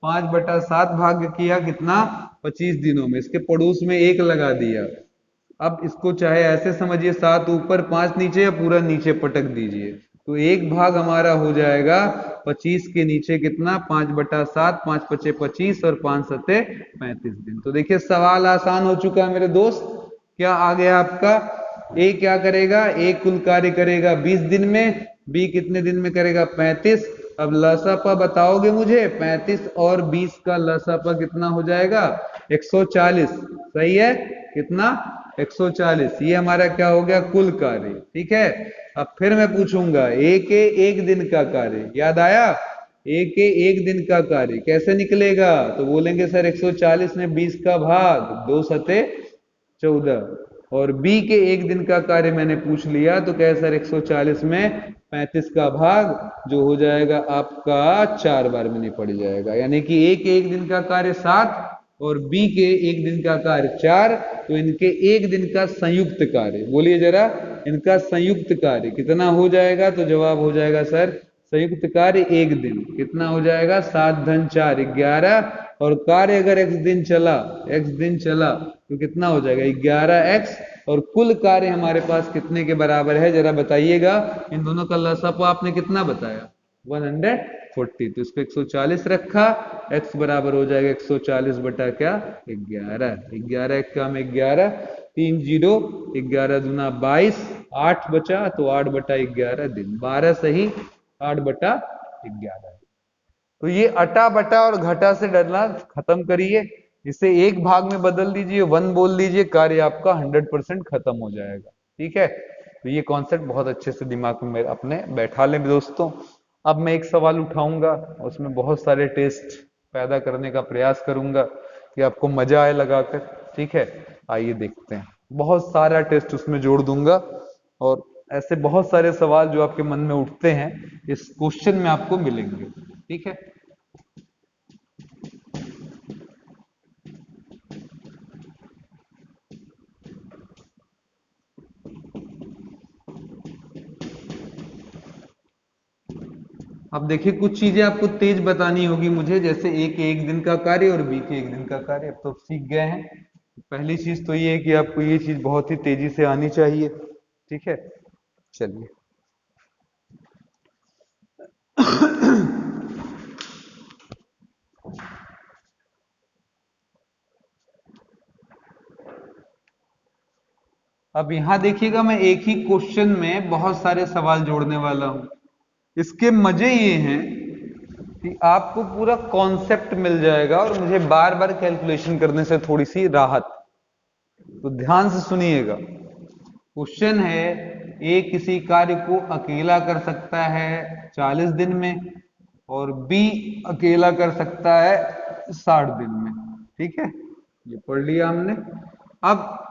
5/7 भाग किया कितना? 25 दिनों में। इसके पड़ोस में एक लगा दिया। अब इसको चाहे ऐसे समझिए, 7 ऊपर 5 नीचे, या पूरा नीचे पटक दीजिए, तो एक भाग हमारा हो जाएगा 25 के नीचे कितना? 5/7, 5×5 = 25 और 5×7 = 35 दिन। तो देखिए सवाल आसान हो चुका है मेरे दोस्त। क्या आ गया आपका? ए क्या करेगा? ए कुल कार्य करेगा 20 दिन में, बी कितने दिन में करेगा? 35। अब लसापा बताओगे मुझे? 35 और 20 का लसापा कितना हो जाएगा? 140। सही है? कितना? 140। ये हमारा क्या हो गया? कुल कार्य। ठीक है, अब फिर मैं पूछूंगा ए के एक दिन का कार्य। याद आया? ए के एक दिन का कार्य कैसे निकलेगा? तो बोलेंगे सर 140 में 20 का भाग, 2×7 = 14। और बी के एक दिन का कार्य मैंने पूछ लिया, तो क्या सर 140 में 35 का भाग, जो हो जाएगा आपका 4 बार में निपट जाएगा। यानी कि ए के एक दिन का कार्य 7 और बी के एक दिन का कार्य 4, तो इनके एक दिन का संयुक्त कार्य, बोलिए जरा, इनका संयुक्त कार्य कितना हो जाएगा? तो जवाब हो जाएगा सर संयुक्त कार्य एक दिन कितना हो जाएगा? 7 × 4 = 11, और कार्य अगर x दिन चला तो कितना हो जाएगा 11x, और कुल कार्य हमारे पास कितने के बराबर है जरा बताइएगा। इन दोनों का लसापा आपने कितना बताया 140, तो इसको 140 रखा, x बराबर हो जाएगा 140 बटा क्या 11, 11 एक काम 11, 3 जीरो 11 दूना 22, 8 बचा तो 8 बटा 11 दिन, 12 सही 8 बटा 11। तो ये अटा बटा और घटा से डरना खत्म करिए, इसे एक भाग में बदल दीजिए, 1 बोल दीजिए, कार्य आपका 100% खत्म हो जाएगा। ठीक है, तो ये कॉन्सेप्ट बहुत अच्छे से दिमाग में अपने बैठा लें दोस्तों। अब मैं एक सवाल उठाऊंगा, उसमें बहुत सारे टेस्ट पैदा करने का प्रयास करूंगा कि आपको मजा आए लगाकर। ठीक है, आइए देखते हैं, बहुत सारा टेस्ट उसमें जोड़ दूंगा, और ऐसे बहुत सारे सवाल जो आपके मन में उठते हैं इस क्वेश्चन में आपको मिलेंगे। ठीक है, अब देखिए कुछ चीजें आपको तेज बतानी होगी मुझे, जैसे ए के एक दिन का कार्य और बी के एक दिन का कार्य, अब तो सीख गए हैं। पहली चीज तो ये है कि आपको ये चीज बहुत ही तेजी से आनी चाहिए। ठीक है, चलिए अब यहां देखिएगा, मैं एक ही क्वेश्चन में बहुत सारे सवाल जोड़ने वाला हूं। इसके मजे ये हैं कि आपको पूरा कॉन्सेप्ट मिल जाएगा और मुझे बार बार कैलकुलेशन करने से थोड़ी सी राहत। तो ध्यान से सुनिएगा, क्वेश्चन है ए किसी कार्य को अकेला कर सकता है 40 दिन में, और बी अकेला कर सकता है 60 दिन में। ठीक है, ये पढ़ लिया हमने। अब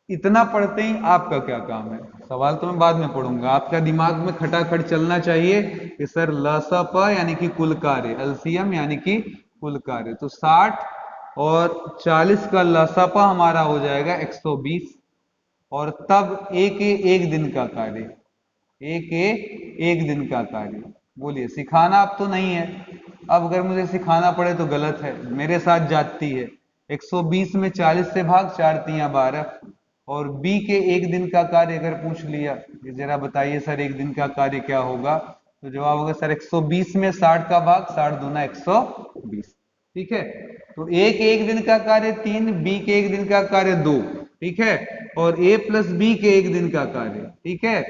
इतना पढ़ते ही आपका क्या काम है, सवाल तो मैं बाद में पढ़ूंगा, आपका दिमाग में खटाखट चलना चाहिए कि सर लसप यानी कि कुल कार्य, एलसीएम यानी कि कुल कार्य, तो 60 और 40 का लसपा हमारा हो जाएगा 120, और तब ए के एक दिन का कार्य, ए के एक दिन का कार्य। बोलिए, सिखाना अब तो नहीं है, अब अगर मुझे सिखाना पड़े तो गलत है, मेरे साथ जाती है। 120 में 40 से भाग, 4 तिया 12, और बी के एक दिन का कार्य अगर पूछ लिया कि जरा बताइए सर एक दिन का कार्य क्या होगा, तो जवाब होगा सर 120 में 60 का भाग, 60 दूना 120। ठीक है, तो ए के एक दिन का कार्य 3, बी के एक दिन का कार्य 2। ठीक है, और ए प्लस बी के एक दिन का कार्य। ठीक है,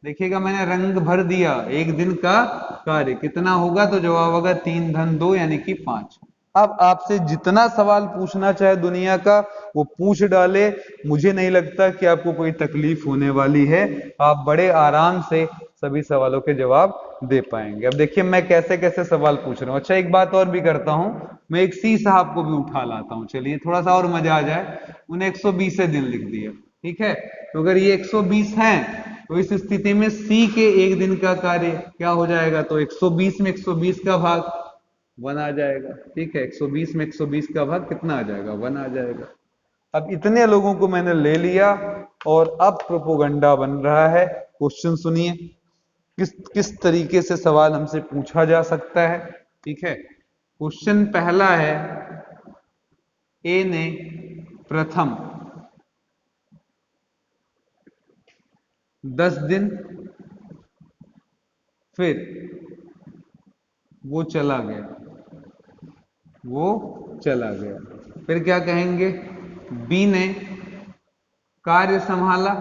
देखिएगा मैंने रंग भर दिया, एक दिन का कार्य कितना होगा, तो जवाब होगा 3 धन 2 यानी कि 5। अब आपसे जितना सवाल पूछना चाहे दुनिया का वो पूछ डाले, मुझे नहीं लगता कि आपको कोई तकलीफ होने वाली है, आप बड़े आराम से सभी सवालों के जवाब दे पाएंगे। अब देखिए मैं कैसे कैसे सवाल पूछ रहा हूं। अच्छा, एक बात और भी करता हूं, मैं एक सी साहब को भी उठा लाता हूं, चलिए थोड़ा सा और मजा आ जाए। उन्हें 120 दिन लिख दिया। ठीक है, तो अगर ये 120 हैं तो इस स्थिति में सी के एक दिन का कार्य क्या हो जाएगा, तो 120 में 120 का भाग 1 आ जाएगा। ठीक है, 120 में 120 का भाग कितना आ जाएगा, 1 आ जाएगा। अब इतने लोगों को मैंने ले लिया, और अब प्रोपोगंडा बन रहा है। क्वेश्चन सुनिए, किस किस तरीके से सवाल हमसे पूछा जा सकता है। ठीक है, क्वेश्चन पहला है, ए ने प्रथम 10 दिन, फिर वो चला गया, वो चला गया, फिर क्या कहेंगे, बी ने कार्य संभाला,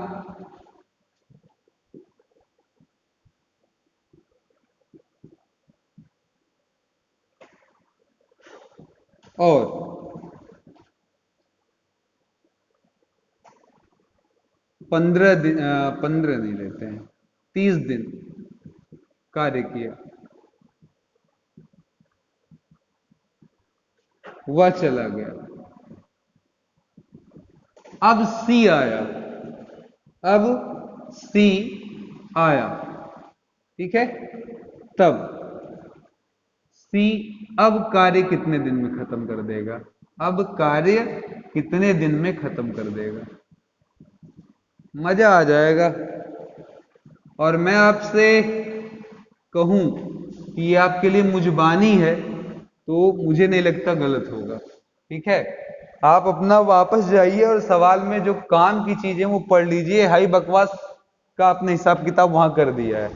और 15 दिन, 15 नहीं लेते हैं, 30 दिन कार्य किया, वह चला गया। अब सी आया, अब सी आया। ठीक है, तब सी अब कार्य कितने दिन में खत्म कर देगा, अब कार्य कितने दिन में खत्म कर देगा, मजा आ जाएगा। और मैं आपसे कहूं कि ये आपके लिए मुजबानी है तो मुझे नहीं लगता गलत होगा। ठीक है, आप अपना वापस जाइए और सवाल में जो काम की चीजें वो पढ़ लीजिए। हाई बकवास का आपने हिसाब किताब वहां कर दिया है।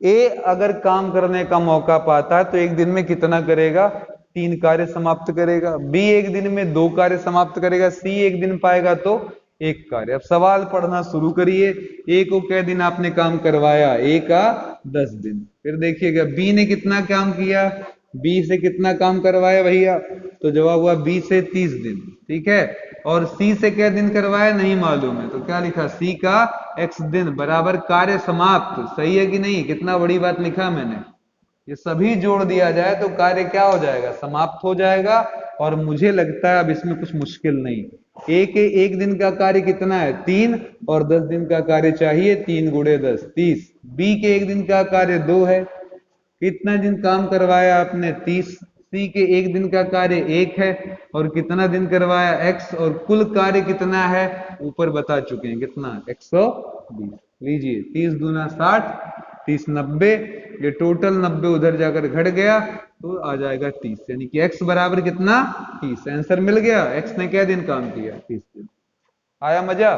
ए अगर काम करने का मौका पाता है तो एक दिन में कितना करेगा? 3 कार्य समाप्त करेगा। बी एक दिन में 2 कार्य समाप्त करेगा। सी एक दिन पाएगा तो 1 कार्य। अब सवाल पढ़ना शुरू करिए। ए को कै दिन आपने काम करवाया? ए का 10 दिन। फिर देखिएगा बी ने कितना काम किया, बी से कितना काम करवाया भैया, तो जवाब हुआ बी से 30 दिन। ठीक है, और सी से क्या दिन करवाया नहीं मालूम है, तो क्या लिखा? सी का x दिन बराबर कार्य समाप्त। सही है कि नहीं? कितना बड़ी बात लिखा मैंने। ये सभी जोड़ दिया जाए तो कार्य क्या हो जाएगा? समाप्त हो जाएगा। और मुझे लगता है अब इसमें कुछ मुश्किल नहीं। ए के एक दिन का कार्य कितना है? 3, और 10 दिन का कार्य चाहिए। 3 गुणे 10 30। बी के एक दिन का कार्य 2 है। कितना दिन काम करवाया आपने? 30। सी के एक दिन का कार्य 1 है, और कितना दिन करवाया? x, और कुल कार्य कितना है ऊपर बता चुके हैं। कितना? 120। लीजिए 30 दूना 60, 30 90, ये टोटल 90 उधर जाकर घट गया तो आ जाएगा 30, यानी कि x बराबर कितना? 30। आंसर मिल गया। x ने क्या दिन काम किया? 30 दिन। आया मजा?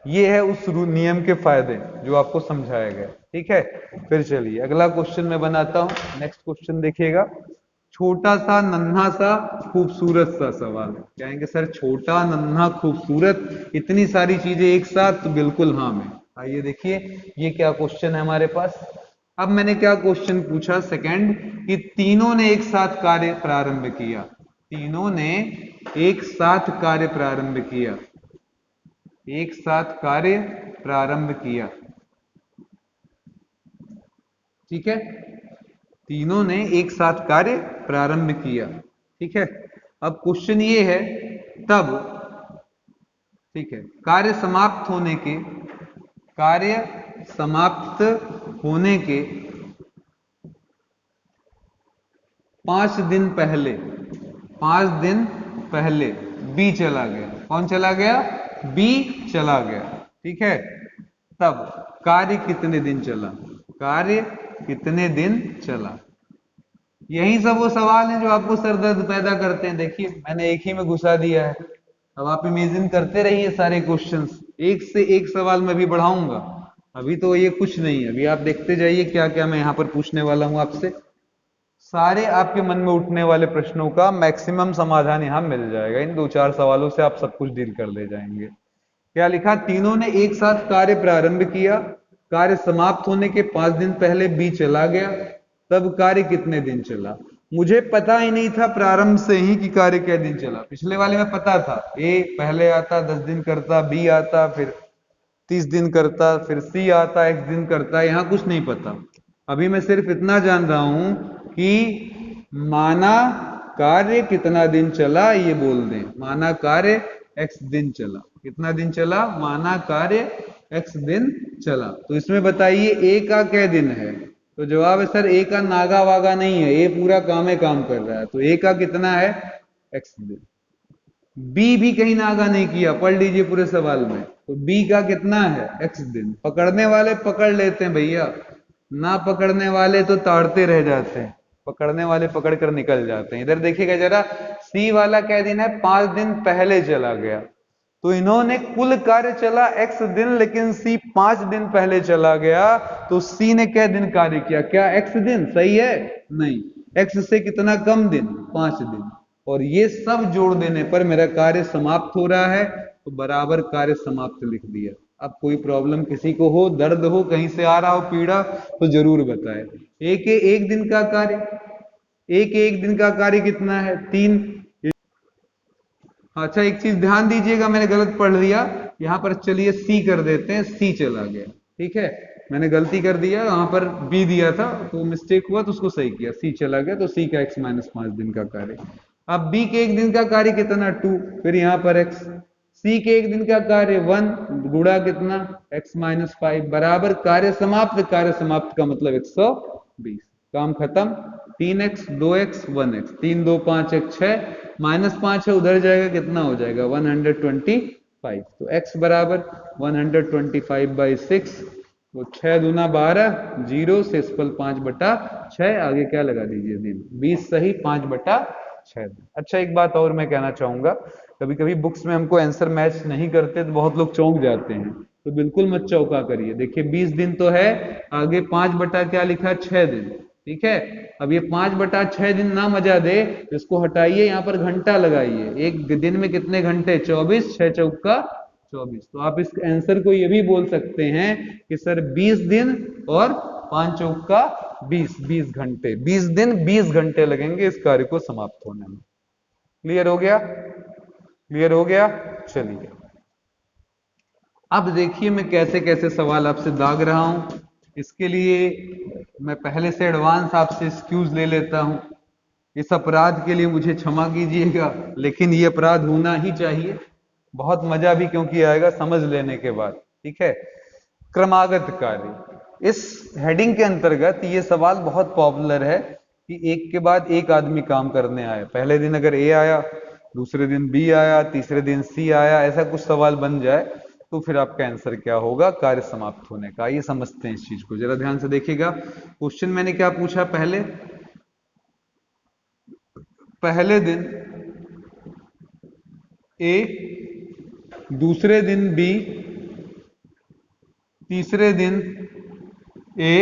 ये है उस नियम के फायदे जो आपको समझाया गया। ठीक है, फिर चलिए अगला क्वेश्चन मैं बनाता हूं। नेक्स्ट क्वेश्चन देखिएगा। छोटा सा नन्हा सा खूबसूरत सा सवाल। कहेंगे सर छोटा नन्हा खूबसूरत इतनी सारी चीजें एक साथ, तो बिल्कुल हाँ में। आइए देखिए ये क्या क्वेश्चन है हमारे पास। अब मैंने क्या क्वेश्चन पूछा? सेकंड, कि तीनों ने एक साथ कार्य प्रारंभ किया। तीनों ने एक साथ कार्य प्रारंभ किया। एक साथ कार्य प्रारंभ किया। ठीक है, तीनों ने एक साथ कार्य प्रारंभ किया। ठीक है, अब क्वेश्चन ये है तब, ठीक है, कार्य समाप्त होने के, कार्य समाप्त होने के 5 दिन पहले, 5 दिन पहले बी चला गया। कौन चला गया? बी चला गया। ठीक है, तब कार्य कितने दिन चला? कार्य कितने दिन चला? यही सब वो सवाल हैं जो आपको सर दर्द पैदा करते हैं। देखिए मैंने एक ही में घुसा दिया है। अब आप इमेजिन करते रहिए सारे क्वेश्चंस, एक से एक सवाल मैं भी बढ़ाऊंगा। अभी तो ये कुछ नहीं है, अभी आप देखते जाइए क्या क्या मैं यहाँ पर पूछने वाला हूँ आपसे। सारे आपके मन में उठने वाले प्रश्नों का मैक्सिमम समाधान यहाँ मिल जाएगा। इन 2-4 सवालों से आप सब कुछ डील कर ले जाएंगे। क्या लिखा? तीनों ने एक साथ कार्य प्रारंभ किया। कार्य समाप्त होने के 5 दिन पहले बी चला गया। तब कार्य कितने दिन चला? मुझे पता ही नहीं था प्रारंभ से ही कि कार्य क्या दिन चला। पिछले वाले में पता था, ए पहले आता 10 दिन करता, बी आता फिर 30 दिन करता, फिर सी आता 1 दिन करता। यहाँ कुछ नहीं पता। अभी मैं सिर्फ इतना जान रहा हूं कि माना कार्य कितना दिन चला, ये बोल दें। माना कार्य x दिन चला। कितना दिन चला? माना कार्य x दिन चला। तो इसमें बताइए ए का क्या दिन है? तो जवाब है सर ए का नागा वागा नहीं है, ए पूरा काम है, काम कर रहा है। तो ए का कितना है? x दिन। बी भी कहीं नागा नहीं किया, पढ़ लीजिए पूरे सवाल में। तो बी का कितना है? x दिन। पकड़ने वाले पकड़ लेते हैं भैया, ना पकड़ने वाले तो ताड़ते रह जाते हैं। पकड़ने वाले पकड़ कर निकल जाते हैं। इधर देखिएगा जरा, सी वाला क्या दिन है? 5 दिन पहले चला गया। तो इन्होंने कुल कार्य चला x दिन, लेकिन सी 5 दिन पहले चला गया। तो सी ने क्या दिन कार्य किया? क्या x दिन? सही है? नहीं, x से कितना कम दिन? 5 दिन। और ये सब जोड़ देने पर मेरा कार्य समाप्त हो रहा है, तो बराबर कार्य समाप्त लिख दिया। अब कोई प्रॉब्लम किसी को हो, दर्द हो, कहीं से आ रहा हो पीड़ा, तो जरूर बताए। ए के एक दिन का कार्य, ए के एक दिन का कार्य कितना है? 3। अच्छा एक चीज ध्यान दीजिएगा, मैंने गलत पढ़ लिया यहाँ पर। चलिए सी कर देते हैं, सी चला गया। ठीक है, मैंने गलती कर दिया, यहाँ पर बी दिया था तो मिस्टेक हुआ, तो उसको सही किया। सी चला गया, तो सी का x - 5 दिन का कार्य। अब बी के एक दिन का कार्य कितना? 2। फिर यहाँ पर x। सी के एक दिन का कार्य 1 गुणा कितना? x - 5 बराबर कार्य समाप्त। कार्य समाप्त का मतलब 120। काम खत्म। 3x 2x 1x, 3 2 5 1 6, -5 है उधर जाएगा, कितना हो जाएगा? 125। तो x बराबर 125/6 तो 6 दूना 12, 0 से पल 5/6, आगे क्या लगा दीजिए दिन, 20 सही 5/6 दिन। अच्छा एक बात और मैं कहना चाहूंगा, कभी कभी बुक्स में हमको आंसर मैच नहीं करते तो बहुत लोग चौंक जाते हैं, तो बिल्कुल मत चौंका करिए। देखिए 20 दिन तो है, आगे 5 बटा क्या लिखा, 6 दिन। ठीक है, अब ये 5/6 दिन ना मजा दे, इसको हटाइए, यहाँ पर घंटा लगाइए। एक दिन में कितने घंटे, 24, 6 चौका 24। तो आप इस आंसर को ये भी बोल सकते हैं कि सर 20 दिन और 5 चौका 20, 20 घंटे, 20 दिन 20 घंटे लगेंगे इस कार्य को समाप्त होने में। क्लियर हो गया, क्लियर हो गया। चलिए अब देखिए मैं कैसे कैसे सवाल आपसे दाग रहा हूं। इसके लिए मैं पहले से एडवांस आपसे एक्सक्यूज ले लेता हूं। इस अपराध के लिए मुझे क्षमा कीजिएगा, लेकिन ये अपराध होना ही चाहिए। बहुत मजा भी क्योंकि आएगा समझ लेने के बाद। ठीक है, क्रमागत कार्य, इस हेडिंग के अंतर्गत ये सवाल बहुत पॉपुलर है कि एक के बाद एक आदमी काम करने आया। पहले दिन अगर ए आया, दूसरे दिन बी आया, तीसरे दिन सी आया, ऐसा कुछ सवाल बन जाए तो फिर आपका आंसर क्या होगा, कार्य समाप्त होने का। ये समझते हैं इस चीज को, जरा ध्यान से देखिएगा। क्वेश्चन मैंने क्या पूछा, पहले दिन ए, दूसरे दिन बी, तीसरे दिन ए,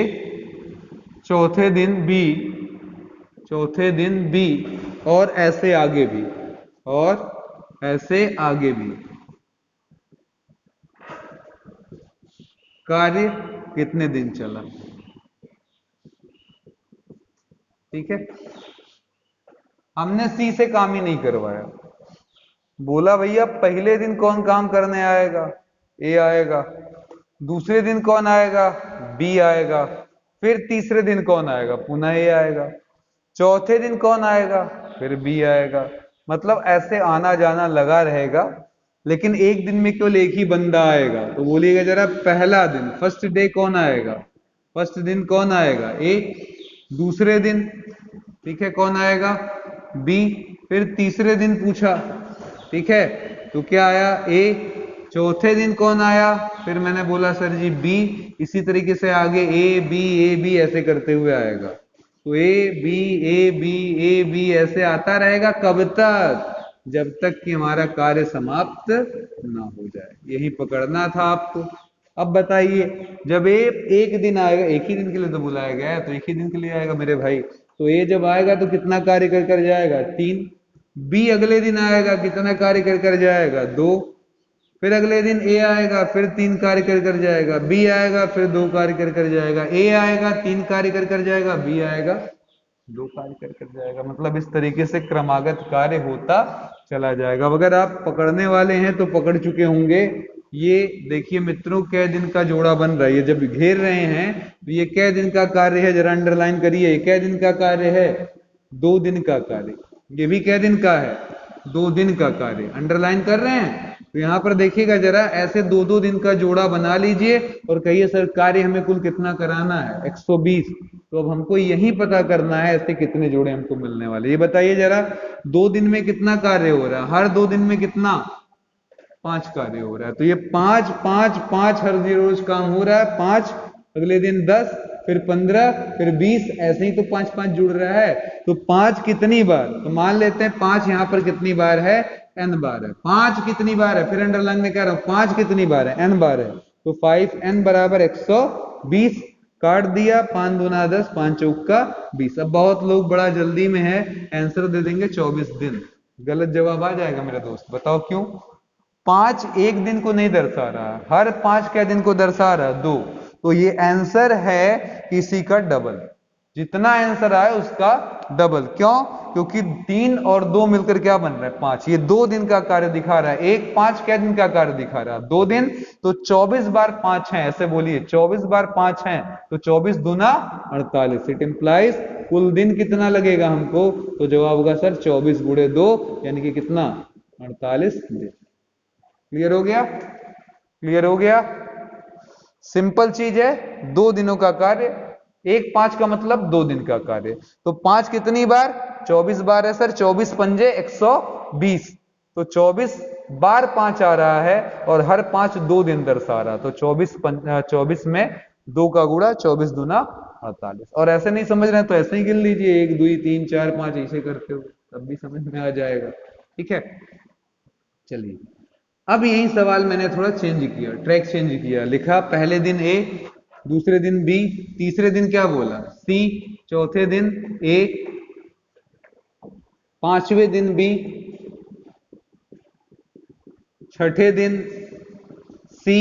चौथे दिन बी, चौथे दिन बी, और ऐसे आगे भी, और ऐसे आगे भी। कार्य कितने दिन चला। ठीक है, हमने सी से काम ही नहीं करवाया। बोला भैया पहले दिन कौन काम करने आएगा, ए आएगा, दूसरे दिन कौन आएगा, बी आएगा, फिर तीसरे दिन कौन आएगा, पुनः ए आएगा, चौथे दिन कौन आएगा, फिर बी आएगा। मतलब ऐसे आना जाना लगा रहेगा, लेकिन एक दिन में केवल एक ही बंदा आएगा। तो बोलिएगा जरा, पहला दिन, फर्स्ट डे कौन आएगा, फर्स्ट दिन कौन आएगा, ए। दूसरे दिन, ठीक है, कौन आएगा, बी। फिर तीसरे दिन पूछा, ठीक है, तो क्या आया, ए। चौथे दिन कौन आया, फिर मैंने बोला सर जी बी। इसी तरीके से आगे ए बी ऐसे करते हुए आएगा। तो ए बी ए बी ऐसे आता रहेगा, कब तक, जब तक कि हमारा कार्य समाप्त ना हो जाए। यही पकड़ना था आपको। अब बताइए, जब ए एक दिन आएगा, एक ही दिन के लिए तो बुलाया गया है, तो एक ही दिन के लिए आएगा मेरे भाई। तो ए जब आएगा तो कितना कार्य कर जाएगा, 3। बी अगले दिन आएगा, कितना कार्य कर जाएगा, 2। फिर अगले दिन ए आएगा, फिर 3 कार्य कर जाएगा। बी आएगा, फिर 2 कार्य कर जाएगा। ए आएगा, 3 कार्य कर जाएगा। बी आएगा, 2 कार्य कर जाएगा। मतलब इस तरीके से क्रमागत कार्य होता चला जाएगा। अगर आप पकड़ने वाले हैं तो पकड़ चुके होंगे। ये देखिए मित्रों, कै दिन का जोड़ा बन रहा है। ये जब घेर रहे हैं तो ये कै दिन का कार्य है, जरा अंडरलाइन करिए। कै दिन का कार्य है, 2 दिन का कार्य। ये भी कै दिन का है, 2 दिन का कार्य। अंडरलाइन कर रहे हैं, तो यहां पर देखिएगा जरा, ऐसे 2-2 दिन का जोड़ा बना लीजिए और कहिए सर कार्य हमें कुल कितना कराना है, 120। तो अब हमको यही पता करना है ऐसे कितने जोड़े हमको मिलने वाले। ये बताइए जरा, 2 दिन में कितना कार्य हो रहा है, हर 2 दिन में कितना, 5 कार्य हो रहा है। तो ये 5 5 5 हर रोज काम हो रहा है। 5, अगले दिन 10, फिर 15, फिर 20, ऐसे ही तो 5 5 जुड़ रहा है। तो 5 कितनी बार, तो मान लेते हैं 5 यहां पर कितनी बार है, n बार है। 5 कितनी बार है, फिर अंडरलाइन में कह रहा हूं, 5 कितनी बार है, n बार है। तो 5n बराबर 120। काट दिया, 5 दूना 10, 5 चौका 20। अब बहुत लोग बड़ा जल्दी में है, आंसर दे देंगे 24 दिन। गलत जवाब आ जाएगा मेरे दोस्त, बताओ क्यों। 5 एक दिन को नहीं दर्शा रहा, हर 5 क्या दिन को दर्शा रहा है, 2। तो ये आंसर है इसी का डबल। जितना आंसर आए उसका डबल। क्यों, क्योंकि 3 और 2 मिलकर क्या बन रहा है, 5। ये 2 दिन का कार्य दिखा रहा है। 1 5 क्या दिन का कार्य दिखा रहा है, 2 दिन। तो 24 बार 5 है, ऐसे बोलिए 24 बार 5 है, तो 24 दूना 48। इट इंप्लाइज कुल दिन कितना लगेगा हमको, तो जवाब होगा सर 24 गुणे 2, यानी कि कितना, 48 दिन। क्लियर हो गया, क्लियर हो गया। सिंपल चीज है, 2 दिनों का कार्य। 1 5 का मतलब 2 दिन का कार्य। तो 5 कितनी बार, 24 बार है सर। 24 पंजे 120। तो 24 बार 5 आ रहा है और हर 5 2 दिन दर्शा रहा। तो 24 में 2 का गुणा 24 दूना 48। और ऐसे नहीं समझ रहे हैं तो ऐसे ही गिन लीजिए, 1 2 3 4 5 ऐसे करते हो तब भी समझ में आ जाएगा। ठीक है, चलिए अब यही सवाल मैंने थोड़ा चेंज किया, ट्रैक चेंज किया, लिखा पहले दिन ए, दूसरे दिन बी, तीसरे दिन क्या बोला सी, चौथे दिन ए, पांचवें दिन बी, छठे दिन सी,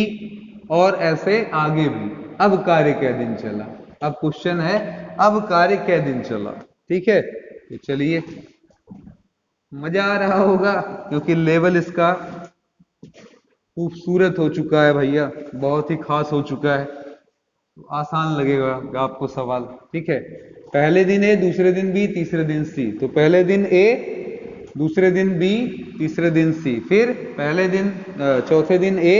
और ऐसे आगे भी। अब कार्य कै दिन चला, अब क्वेश्चन है अब कार्य कै दिन चला। ठीक है, तो चलिए, मजा आ रहा होगा क्योंकि लेवल इसका खूबसूरत हो चुका है भैया, बहुत ही खास हो चुका है, तो आसान लगेगा आपको सवाल। ठीक है, पहले दिन ए, दूसरे दिन बी, तीसरे दिन सी। तो पहले दिन ए, दूसरे दिन बी, तीसरे दिन सी, फिर पहले दिन चौथे दिन ए,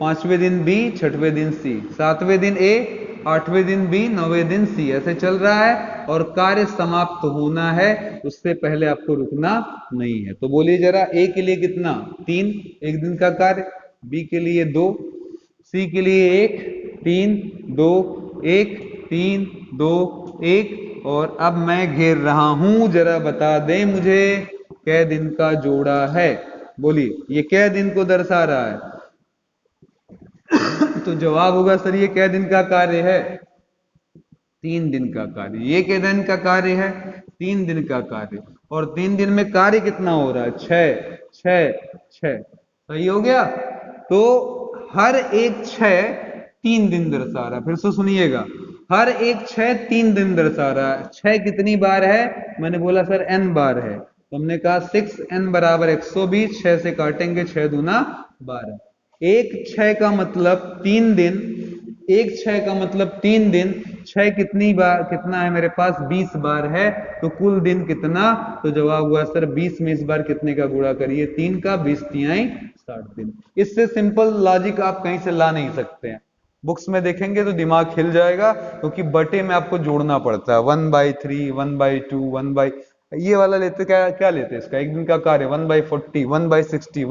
पांचवें दिन बी, छठवें दिन सी, सातवें दिन ए, आठवें दिन बी, नौवें दिन सी, ऐसे चल रहा है। और कार्य समाप्त होना है, उससे पहले आपको रुकना नहीं है। तो बोलिए जरा, ए के लिए कितना 3 एक दिन का कार्य, बी के लिए 2, सी के लिए 1 3 2 1 3 2 1। और अब मैं घेर रहा हूं, जरा बता दें मुझे कै दिन का जोड़ा है। बोलिए ये कै दिन को दर्शा रहा है? तो जवाब होगा सर ये कै दिन का कार्य है? 3 दिन का कार्य। ये कै दिन का कार्य है? 3 दिन का कार्य। और 3 दिन में कार्य कितना हो रहा है? 6 6 6। सही हो गया। तो हर एक 6 3 दिन दर्शा रहा है। फिर से सुनिएगा, हर एक 6 3 दिन दर्शा रहा है। 6 कितनी बार है? मैंने बोला सर n बार है, तो हमने कहा 6n बराबर 120। 6 से काटेंगे, 6 दूना 12। एक 6 का मतलब 3 दिन, एक 6 का मतलब 3 दिन। 6 कितनी बार, कितना है मेरे पास? 20 बार है। तो कुल दिन कितना? तो जवाब हुआ सर 20 में इस बार कितने का गुणा करिए? 3 का, 20 तिहाई 60 दिन। इससे सिंपल लॉजिक आप कहीं से ला नहीं सकते हैं। बुक्स में देखेंगे तो दिमाग हिल जाएगा, क्योंकि बटे में आपको जोड़ना पड़ता है। 1/3, 1/2, 1 ये वाला लेते, क्या क्या लेते हैं इसका? एक दिन का कार्य 1/40, 1/60,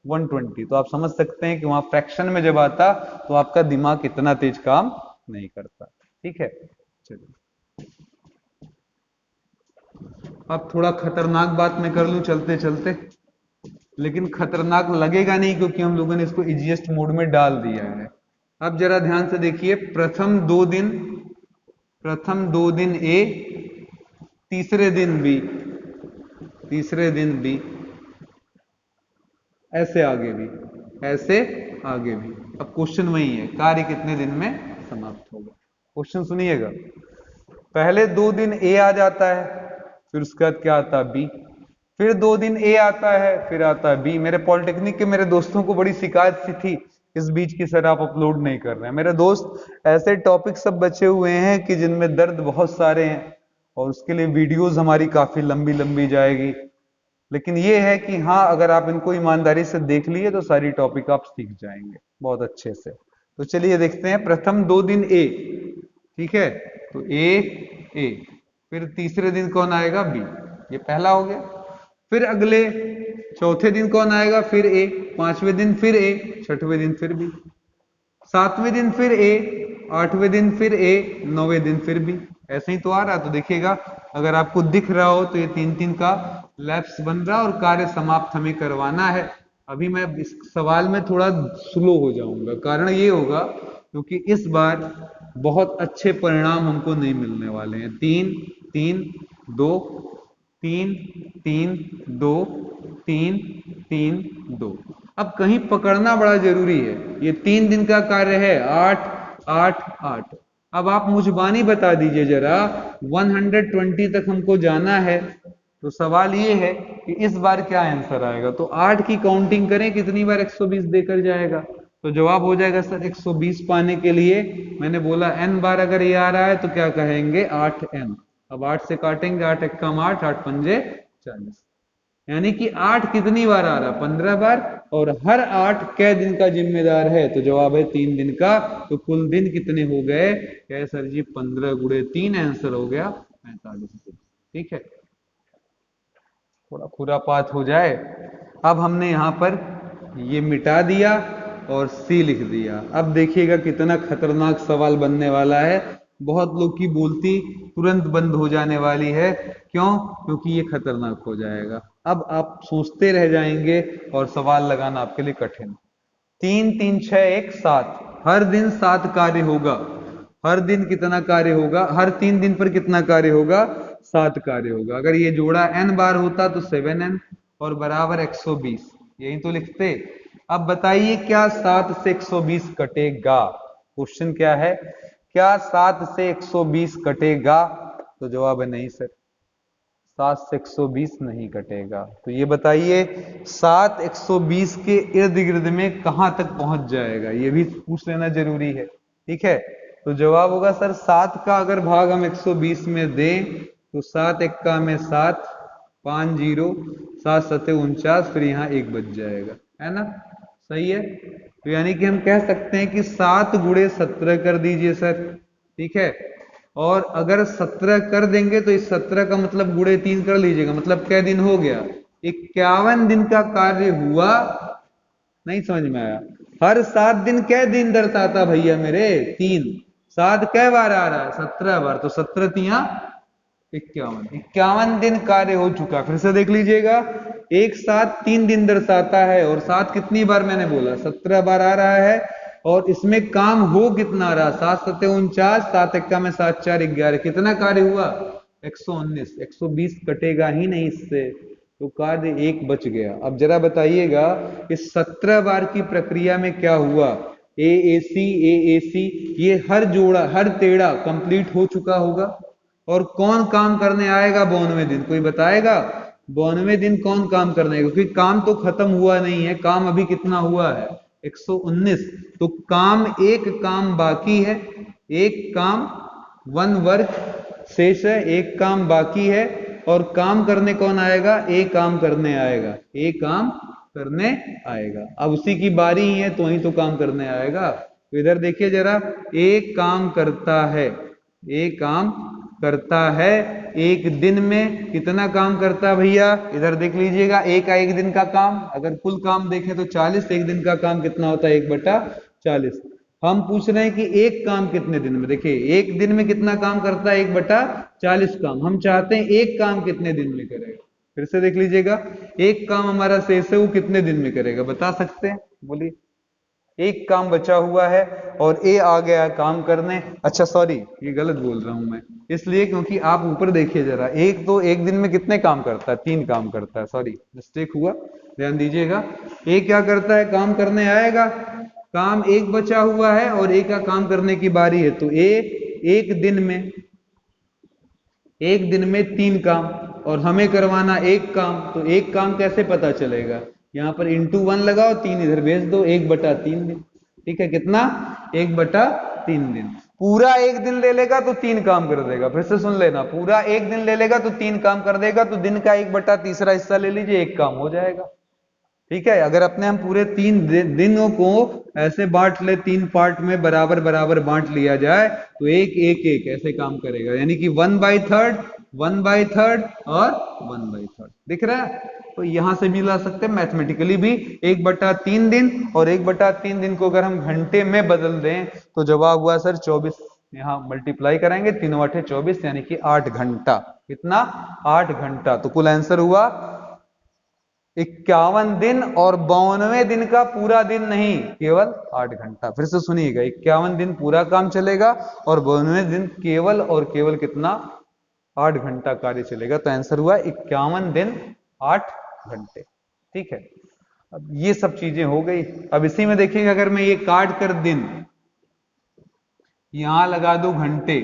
1/120। तो आप समझ सकते हैं कि वहां फ्रैक्शन में जब आता तो आपका दिमाग इतना तेज काम नहीं करता। ठीक है, चलिए अब थोड़ा खतरनाक बात मैं कर लूं चलते चलते, लेकिन खतरनाक लगेगा नहीं क्योंकि हम लोगों ने इसको इजीएस्ट मोड में डाल दिया है। अब जरा ध्यान से देखिए, प्रथम दो दिन ए, तीसरे दिन बी, तीसरे दिन बी, ऐसे आगे भी, ऐसे आगे भी। अब क्वेश्चन वही है, कार्य कितने दिन में समाप्त होगा? क्वेश्चन सुनिएगा, पहले 2 दिन ए आ जाता है, फिर उसके बाद क्या आता है? बी। फिर 2 दिन ए आता है, फिर आता है बी। मेरे पॉलिटेक्निक के मेरे दोस्तों को बड़ी शिकायत सी थी इस बीच की, सर आप अपलोड नहीं कर रहे हैं। मेरे दोस्त ऐसे टॉपिक सब बचे हुए हैं कि जिनमें दर्द बहुत सारे हैं, और उसके लिए वीडियोस हमारी काफी लंबी लंबी जाएगी। लेकिन ये है कि हाँ, अगर आप इनको ईमानदारी से देख लिए तो सारी टॉपिक आप सीख जाएंगे बहुत अच्छे से। तो चलिए देखते हैं, प्रथम 2 दिन ए, ठीक है, तो ए, फिर तीसरे दिन कौन आएगा? बी, ये पहला हो गया। फिर अगले चौथे दिन कौन आएगा? फिर ए, पांचवें दिन फिर ए, छठवें दिन फिर बी, सातवें दिन फिर ए, आठवें दिन फिर ए, नौवें दिन फिर बी। ऐसे ही तो आ रहा। तो देखिएगा, अगर आपको दिख रहा हो तो ये 3-3 का लैप्स बन रहा और कार्य समाप्त हमें करवाना है। अभी मैं इस सवाल में थोड़ा स्लो हो जाऊंगा, कारण ये होगा क्योंकि इस बार बहुत अच्छे परिणाम हमको नहीं मिलने वाले हैं। 3 3 2 3 3 2 3 3 2। अब कहीं पकड़ना बड़ा जरूरी है। ये 3 दिन का कार्य है, 8 8 8। अब आप मुझबानी बता दीजिए जरा, 120 तक हमको जाना है। तो सवाल ये है कि इस बार क्या आंसर आएगा? तो 8 की काउंटिंग करें, कितनी बार 120 देकर जाएगा? तो जवाब हो जाएगा सर 120 पाने के लिए मैंने बोला n बार अगर ये आ रहा है तो क्या कहेंगे? 8n। अब 8 से काटेंगे, 8 एकम 8, 8 पंजे 40, यानी कि 8 कितनी बार आ रहा? 15 बार। और हर 8 कै दिन का जिम्मेदार है? तो जवाब है 3 दिन का। तो कुल दिन कितने हो गए? क्या सर जी? 15 गुणे 3, आंसर हो गया 45 दिन। ठीक है, थोड़ा खुरापात हो जाए। अब हमने यहां पर ये मिटा दिया, और सी लिख दिया। अब देखिएगा कितना खतरनाक सवाल बनने वाला है। बहुत लोग की बोलती तुरंत बंद हो जाने वाली है। क्यों? क्योंकि ये खतरनाक हो जाएगा। अब आप सोचते रह जाएंगे और सवाल लगाना आपके लिए कठिन। 3 3 6 1 7, हर दिन 7 कार्य होगा। हर दिन कितना कार्य होगा? हर 3 दिन पर कितना कार्य होगा? 7 कार्य होगा। अगर ये जोड़ा n बार होता तो 7n और बराबर 120, यही तो लिखते। अब बताइए क्या 7 से 120 कटेगा? क्वेश्चन क्या है? क्या 7 से 120 कटेगा? तो जवाब है नहीं सर, 7 से 120 नहीं कटेगा। तो ये बताइए 7 120 के इर्द गिर्द में कहां तक पहुंच जाएगा? ये भी पूछ लेना जरूरी है। ठीक है, तो जवाब होगा सर 7 का अगर भाग हम 120 में दें तो 7 एक्का में 7, 5 जीरो, 7 सते 49, फिर यहाँ 1 बच जाएगा, है ना? सही है। तो यानी कि हम कह सकते हैं कि 7 गुणे 17 कर दीजिए सर। ठीक है, और अगर 17 कर देंगे तो इस 17 का मतलब गुणे 3 कर लीजिएगा, मतलब क्या दिन हो गया? 51 दिन का कार्य हुआ। नहीं समझ में आया? हर 7 दिन कै दिन दर्शाता भैया मेरे? 3। 7 कै बार आ रहा है? 17 बार। तो 17 तिया 51, 51 दिन कार्य हो चुका। फिर से देख लीजिएगा, एक साथ 3 दिन दर्शाता है और 7 कितनी बार मैंने बोला? 17 बार आ रहा है। और इसमें काम हो कितना रहा? 7 सते 49, 7 एक्का में 7 4 11, कितना कार्य हुआ? 119। 120 कटेगा ही नहीं इससे, तो कार्य 1 बच गया। अब जरा बताइएगा इस 17 बार की प्रक्रिया में क्या हुआ? ए सी ये हर जोड़ा हर टेढ़ा कंप्लीट हो चुका होगा। और कौन काम करने आएगा 92वें दिन? कोई बताएगा? 92वें दिन कौन काम करने? क्योंकि काम तो खत्म हुआ नहीं है, काम अभी कितना हुआ है? 119। तो काम, एक काम बाकी है, एक काम, 1 वर्क शेष है, एक काम बाकी है। और काम करने कौन आएगा? ए काम करने आएगा, ए काम करने आएगा। अब उसी की बारी ही है तो वही तो काम करने आएगा। तो इधर देखिए जरा, एक काम करता है, एक काम करता है एक दिन में। कितना काम करता है भैया? इधर देख लीजिएगा, एक दिन का काम, अगर कुल काम देखें तो 40, एक दिन का काम कितना होता है? 1/40। हम पूछ रहे हैं कि एक काम कितने दिन में। देखिए एक दिन में कितना काम करता है? 1/40 काम। हम चाहते हैं एक काम कितने दिन में करेगा। फिर से देख लीजिएगा, एक काम हमारा शेष है, वो कितने दिन में करेगा? बता सकते हैं? बोलिए। एक काम बचा हुआ है और ए आ गया काम करने। अच्छा सॉरी, ये गलत बोल रहा हूं मैं, इसलिए क्योंकि आप ऊपर देखिए जरा, एक तो एक दिन में कितने काम करता है? 3 काम करता है। सॉरी, मिस्टेक हुआ, ध्यान दीजिएगा। ए क्या करता है? काम करने आएगा। काम एक बचा हुआ है और ए का काम करने की बारी है, तो ए एक दिन में, एक दिन में 3 काम, और हमें करवाना एक काम। तो एक काम कैसे पता चलेगा? यहां पर इंटू 1 लगाओ, 3 इधर भेज दो, 1/3 दिन। ठीक है, कितना? 1/3 दिन। पूरा एक दिन ले लेगा तो 3 काम कर देगा। फिर से सुन लेना, पूरा एक दिन ले लेगा तो 3 काम कर देगा। तो दिन का 1/3 हिस्सा ले लीजिए, 1 काम हो जाएगा। ठीक है, अगर अपने हम पूरे 3 दिनों को ऐसे बांट ले, 3 पार्ट में बराबर बराबर बांट लिया जाए, तो एक एक एक ऐसे काम करेगा। यानी कि 1/3, 1/3 और 1/3। दिख रहा है? तो यहां से भी ला सकते हैं मैथमेटिकली भी। 1/3 दिन, और 1/3 दिन को अगर हम घंटे में बदल दें तो जवाब हुआ सर 24। यहां मल्टीप्लाई करेंगे, 3 8 24, यानी कि 8 घंटा। कितना? 8 घंटा। तो कुल आंसर हुआ 51 दिन, और 92वें दिन का पूरा दिन नहीं, केवल 8 घंटा। फिर से सुनिएगा, 51 दिन पूरा काम चलेगा और 92वें दिन केवल और केवल कितना? 8 घंटा कार्य चलेगा। तो आंसर हुआ 51 दिन 8 घंटे। ठीक है, अब ये सब चीजें हो गई। अब इसी में देखिएगा, अगर मैं ये काट कर दिन यहां लगा दो घंटे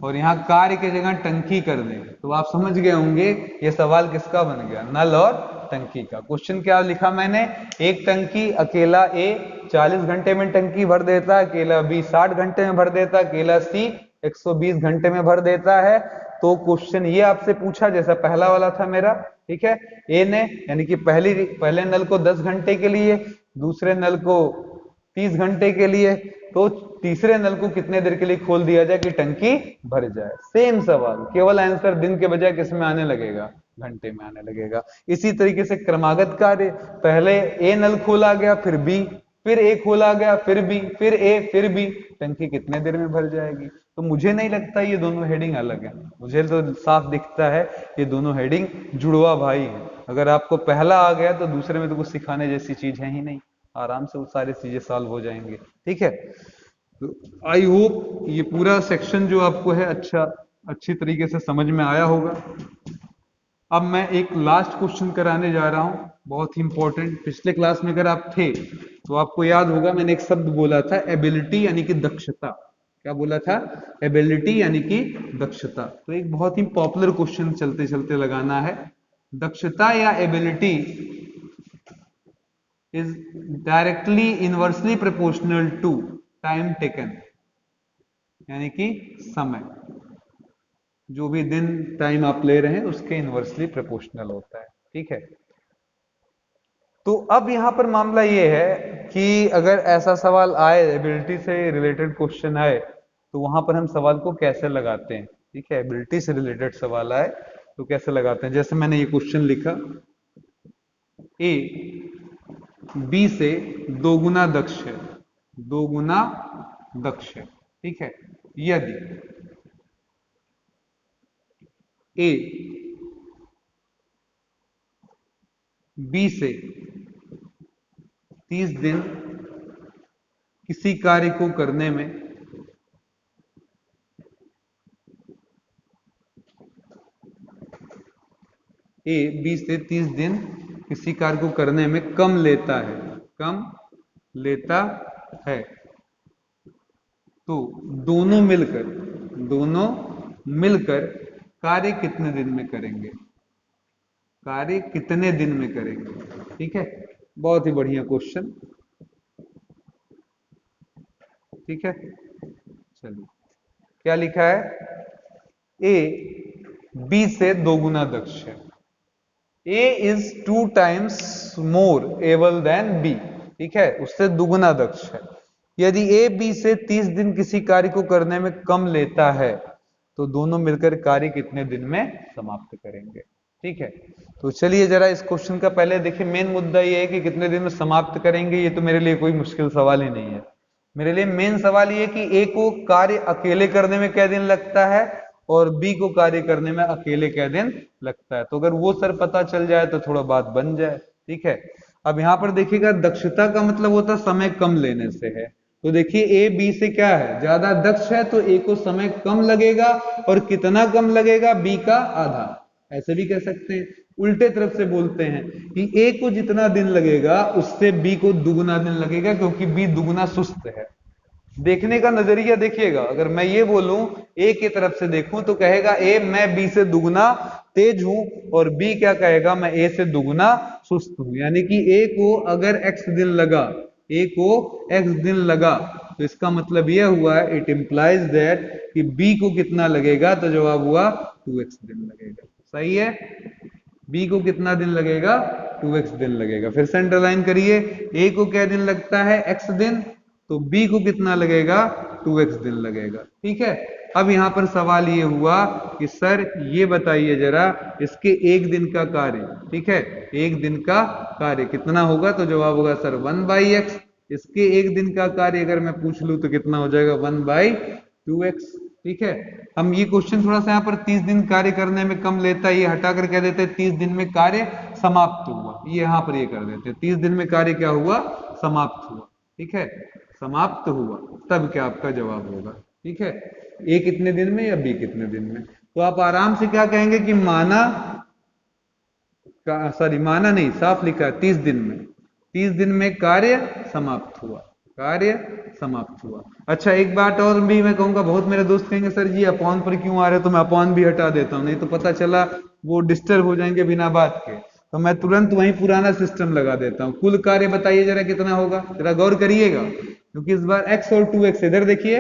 और यहां कार्य की जगह टंकी कर दें, तो आप समझ गए होंगे ये सवाल किसका बन गया? नल और टंकी का। क्वेश्चन क्या लिखा मैंने? एक टंकी, अकेला ए 40 घंटे में टंकी भर देता है, अकेला बी 60 घंटे में भर देता है, अकेला सी 120 घंटे में भर देता है। तो क्वेश्चन ये आपसे पूछा जैसा पहला वाला था मेरा। ठीक है, ए ने यानी कि पहले नल को 10 घंटे के लिए, दूसरे नल को 30 घंटे के लिए, तो तीसरे नल को कितने देर के लिए खोल दिया जाए कि टंकी भर जाए? सेम सवाल, केवल आंसर दिन के बजाय किस में आने लगेगा? घंटे में आने लगेगा। इसी तरीके से क्रमागत कार्य, पहले ए नल खोला गया, फिर बी, फिर ए खोला गया, फिर बी, फिर ए, फिर बी, टंकी कितने देर में भर जाएगी? तो मुझे नहीं लगता ये दोनों हेडिंग अलग है, मुझे तो साफ दिखता है ये दोनों हेडिंग जुड़वा भाई है। अगर आपको पहला आ गया तो दूसरे में तो कुछ सिखाने जैसी चीज है ही नहीं, आराम से वो सारी चीजें सॉल्व हो जाएंगे। ठीक है, तो आई होप ये पूरा सेक्शन जो आपको है अच्छी तरीके से समझ में आया होगा। अब मैं एक लास्ट क्वेश्चन कराने जा रहा हूं, बहुत ही इंपॉर्टेंट। पिछले क्लास में अगर आप थे तो आपको याद होगा मैंने एक शब्द बोला था, एबिलिटी यानी कि दक्षता। क्या बोला था? एबिलिटी यानी कि दक्षता। तो एक बहुत ही पॉपुलर क्वेश्चन चलते चलते लगाना है, दक्षता या ability is directly inversely proportional to time taken, यानी कि समय, जो भी दिन टाइम आप ले रहे हैं उसके इनवर्सली प्रोपोर्शनल होता है। ठीक है, तो अब यहां पर मामला ये है कि अगर ऐसा सवाल आए, एबिलिटी से रिलेटेड क्वेश्चन आए, तो वहां पर हम सवाल को कैसे लगाते हैं? ठीक है, एबिलिटी से रिलेटेड सवाल आए तो कैसे लगाते हैं? जैसे मैंने ये क्वेश्चन लिखा, ए बी से दो गुना दक्ष है, दो गुना दक्ष है। ठीक है, यदि ए बी से 30 दिन किसी कार्य को करने में ए बी से 30 दिन किसी कार्य को करने में कम लेता है, कम लेता है, तो दोनों मिलकर कार्य कितने दिन में करेंगे? कार्य कितने दिन में करेंगे? ठीक है, बहुत ही बढ़िया क्वेश्चन। ठीक है, चलिए क्या लिखा है? ए बी से दो गुना दक्ष है, A is 2 times more able than B. ठीक है, उससे दुगुना दक्ष है। यदि ए बी से 30 दिन किसी कार्य को करने में कम लेता है, तो दोनों मिलकर कार्य कितने दिन में समाप्त करेंगे? ठीक है, तो चलिए जरा इस क्वेश्चन का पहले देखिए, मेन मुद्दा ये है कि कितने दिन में समाप्त करेंगे। ये तो मेरे लिए कोई मुश्किल सवाल ही नहीं है। मेरे लिए मेन सवाल ये कि ए को कार्य अकेले करने में क्या दिन लगता है और बी को कार्य करने में अकेले क्या दिन लगता है। तो अगर वो सर पता चल जाए तो थोड़ा बात बन जाए। ठीक है, अब यहां पर देखिएगा, दक्षता का मतलब होता है समय कम लेने से है। तो देखिए ए बी से क्या है, ज्यादा दक्ष है, तो ए को समय कम लगेगा, और कितना कम लगेगा? बी का आधा। ऐसे भी कह सकते हैं, उल्टे तरफ से बोलते हैं कि ए को जितना दिन लगेगा उससे बी को दुगुना दिन लगेगा, क्योंकि बी दुगुना सुस्त है। देखने का नजरिया देखिएगा, अगर मैं ये बोलूं ए की तरफ से देखूं तो कहेगा ए मैं बी से दुगुना तेज हूं, और बी क्या कहेगा? मैं ए से दुगुना सुस्त हूं। यानी कि ए को अगर एक्स दिन लगा, ए को एक्स दिन लगा, तो इसका मतलब यह हुआ, इट इंप्लाइज दैट कि बी को कितना लगेगा? तो जवाब हुआ 2x दिन लगेगा। सही है, बी को कितना दिन लगेगा? 2x दिन लगेगा। फिर से अंडरलाइन करिए, ए को क्या दिन लगता है? x दिन, तो बी को कितना लगेगा? 2x दिन लगेगा। ठीक है, अब यहां पर सवाल ये हुआ कि सर ये बताइए जरा, इसके एक दिन का कार्य, ठीक है, एक दिन का कार्य कितना होगा? तो जवाब होगा सर 1/x। इसके एक दिन का कार्य अगर मैं पूछ लूं तो कितना हो जाएगा? 1/2x। ठीक है, हम ये क्वेश्चन थोड़ा सा यहाँ पर 30 दिन कार्य करने में कम लेता है, ये हटाकर कह देते हैं 30 दिन में कार्य समाप्त हुआ। ये यहाँ पर ये कर देते हैं 30 दिन में कार्य क्या हुआ? समाप्त हुआ। ठीक है, समाप्त हुआ, तब क्या आपका जवाब होगा? ठीक है, ए कितने दिन में या बी कितने दिन में? तो आप आराम से क्या कहेंगे कि माना माना नहीं, साफ लिखा है 30 दिन में, 30 दिन में कार्य समाप्त हुआ, कार्य समाप्त हुआ। अच्छा एक बात और भी मैं कहूंगा, बहुत मेरे दोस्त कहेंगे सर जी अपॉन पर क्यों आ रहे, तो मैं अपॉन भी हटा देता हूं, नहीं तो पता चला वो डिस्टर्ब हो जाएंगे बिना बात के, तो मैं तुरंत वही पुराना सिस्टम लगा देता हूं। कुल कार्य बताइए जरा कितना होगा, जरा गौर करिएगा, क्योंकि इस बार x और 2x, इधर देखिए,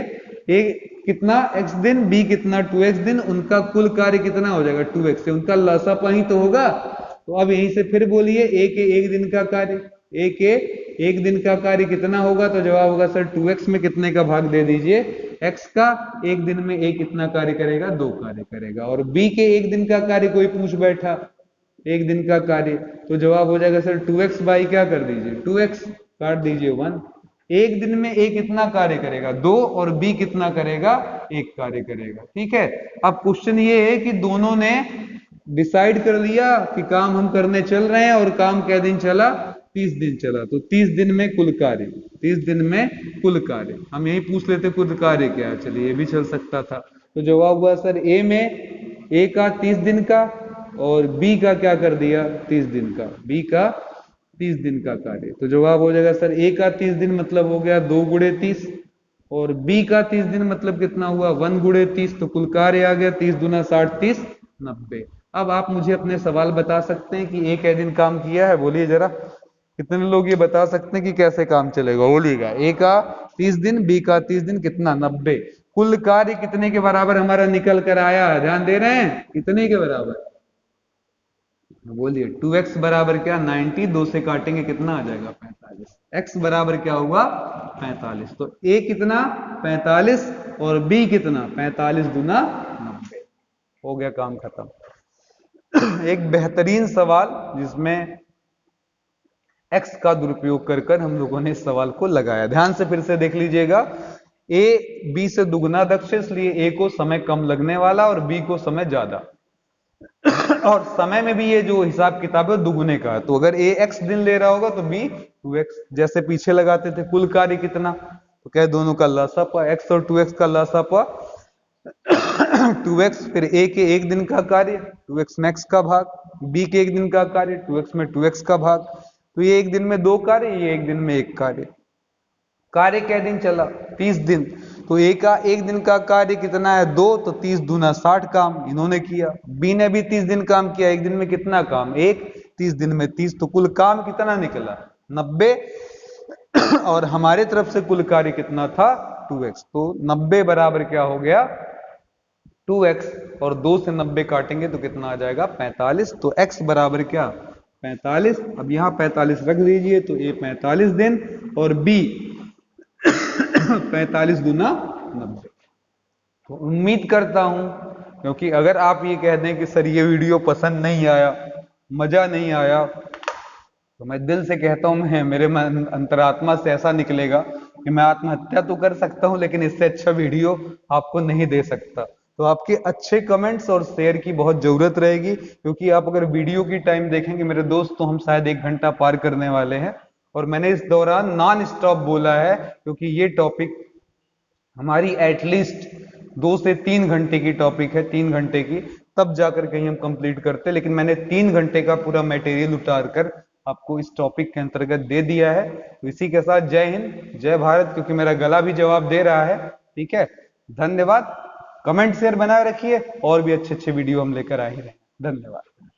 ए कितना x दिन, b कितना 2x दिन, उनका कुल कार्य कितना हो जाएगा? 2x से उनका लसापा ही तो होगा। तो अब यहीं से फिर बोलिए, ए के एक दिन का कार्य, ए के एक दिन का कार्य कितना होगा? तो जवाब होगा सर 2x में कितने का भाग दे दीजिए? x का। एक दिन में ए कितना कार्य करेगा? 2 कार्य करेगा। और b के एक दिन का कार्य कोई पूछ बैठा, एक दिन का कार्य, तो जवाब हो जाएगा सर 2x बाई क्या कर दीजिए? 2x। काट दीजिए 1। एक दिन में ए कितना कार्य करेगा 2 और बी कितना करेगा 1 कार्य करेगा। ठीक है, अब क्वेश्चन ये है कि दोनों ने डिसाइड कर लिया कि काम हम करने चल रहे हैं और काम क्या दिन चला 30 दिन चला, तो 30 दिन में कुल कार्य, 30 दिन में कुल कार्य। हम यही पूछ लेते कुल कार्य क्या है, चलिए ये भी चल सकता था। तो जवाब हुआ सर ए में ए का 30 दिन का और बी का क्या कर दिया 30 दिन का, बी का 30 दिन का कार्य। तो जवाब हो जाएगा सर ए का 30 दिन मतलब हो गया 2 गुणे 30 और बी का 30 दिन मतलब कितना हुआ 1 गुणे 30। तो कुल कार्य आ गया 30 दूना 60 30 90। अब आप मुझे अपने सवाल बता सकते हैं कि ए कै दिन काम किया है, बोलिए जरा, कितने लोग ये बता सकते हैं कि कैसे काम चलेगा, बोलिएगा। ए का 30 दिन, बी का 30 दिन, कितना 90। कुल कार्य कितने के बराबर हमारा निकल कर आया, ध्यान दे रहे हैं, कितने के बराबर, बोलिए। 2x बराबर क्या 90, 2 से काटेंगे कितना आ जाएगा 45। x बराबर क्या हुआ 45। तो a कितना 45 और b कितना 45 दूना 90। हो गया काम खत्म। एक बेहतरीन सवाल जिसमें x का दुरुपयोग कर कर हम लोगों ने इस सवाल को लगाया। ध्यान से फिर से देख लीजिएगा। a b से दुगना दक्ष, इसलिए a को समय कम लगने वाला और b को समय ज्यादा। और समय में भी ये जो हिसाब किताब है दुगुने का है। तो अगर a x दिन ले रहा होगा तो b 2x, जैसे पीछे लगाते थे कुल कार्य कितना, तो क्या दोनों का लसापा x और 2x का लसापा 2x, फिर a के एक दिन का कार्य 2x में x का भाग, b के एक दिन का कार्य 2x में 2x का भाग। तो ये एक दिन में 2 कार्य, ये एक दिन में 1 कार्य। कार्य कै दिन चला 30 दिन। तो ए का एक दिन का कार्य कितना है 2, तो 30 दूना 60 काम इन्होंने किया। बी ने भी 30 दिन काम किया, एक दिन में कितना काम 1, 30 दिन में 30, तो कुल काम कितना निकला 90। और हमारे तरफ से कुल कार्य कितना था 2x। तो 90 बराबर क्या हो गया 2x, और 2 से 90 काटेंगे तो कितना आ जाएगा 45। तो x बराबर क्या 45। अब यहां 45 रख दीजिए, तो a 45 दिन और b 45 दूना 90। तो उम्मीद करता हूं, क्योंकि अगर आप ये कह दें कि सर ये वीडियो पसंद नहीं आया, मजा नहीं आया, तो मैं दिल से कहता हूं, मैं मेरे मन अंतरात्मा से ऐसा निकलेगा कि मैं आत्महत्या तो कर सकता हूं लेकिन इससे अच्छा वीडियो आपको नहीं दे सकता। तो आपके अच्छे कमेंट्स और शेयर की बहुत जरूरत रहेगी, क्योंकि आप अगर वीडियो की टाइम देखेंगे मेरे दोस्त, तो हम शायद 1 घंटा पार करने वाले हैं। और मैंने इस दौरान नॉन स्टॉप बोला है, क्योंकि ये टॉपिक हमारी एटलीस्ट 2 से 3 घंटे की टॉपिक है, 3 घंटे की, तब जाकर कहीं हम कंप्लीट करते। लेकिन मैंने 3 घंटे का पूरा मटेरियल उतार कर आपको इस टॉपिक के अंतर्गत दे दिया है। तो इसी के साथ जय हिंद जय भारत, क्योंकि मेरा गला भी जवाब दे रहा है। ठीक है, धन्यवाद। कमेंट शेयर बनाए रखिए, और भी अच्छे अच्छे वीडियो हम लेकर आ ही रहे हैं। धन्यवाद।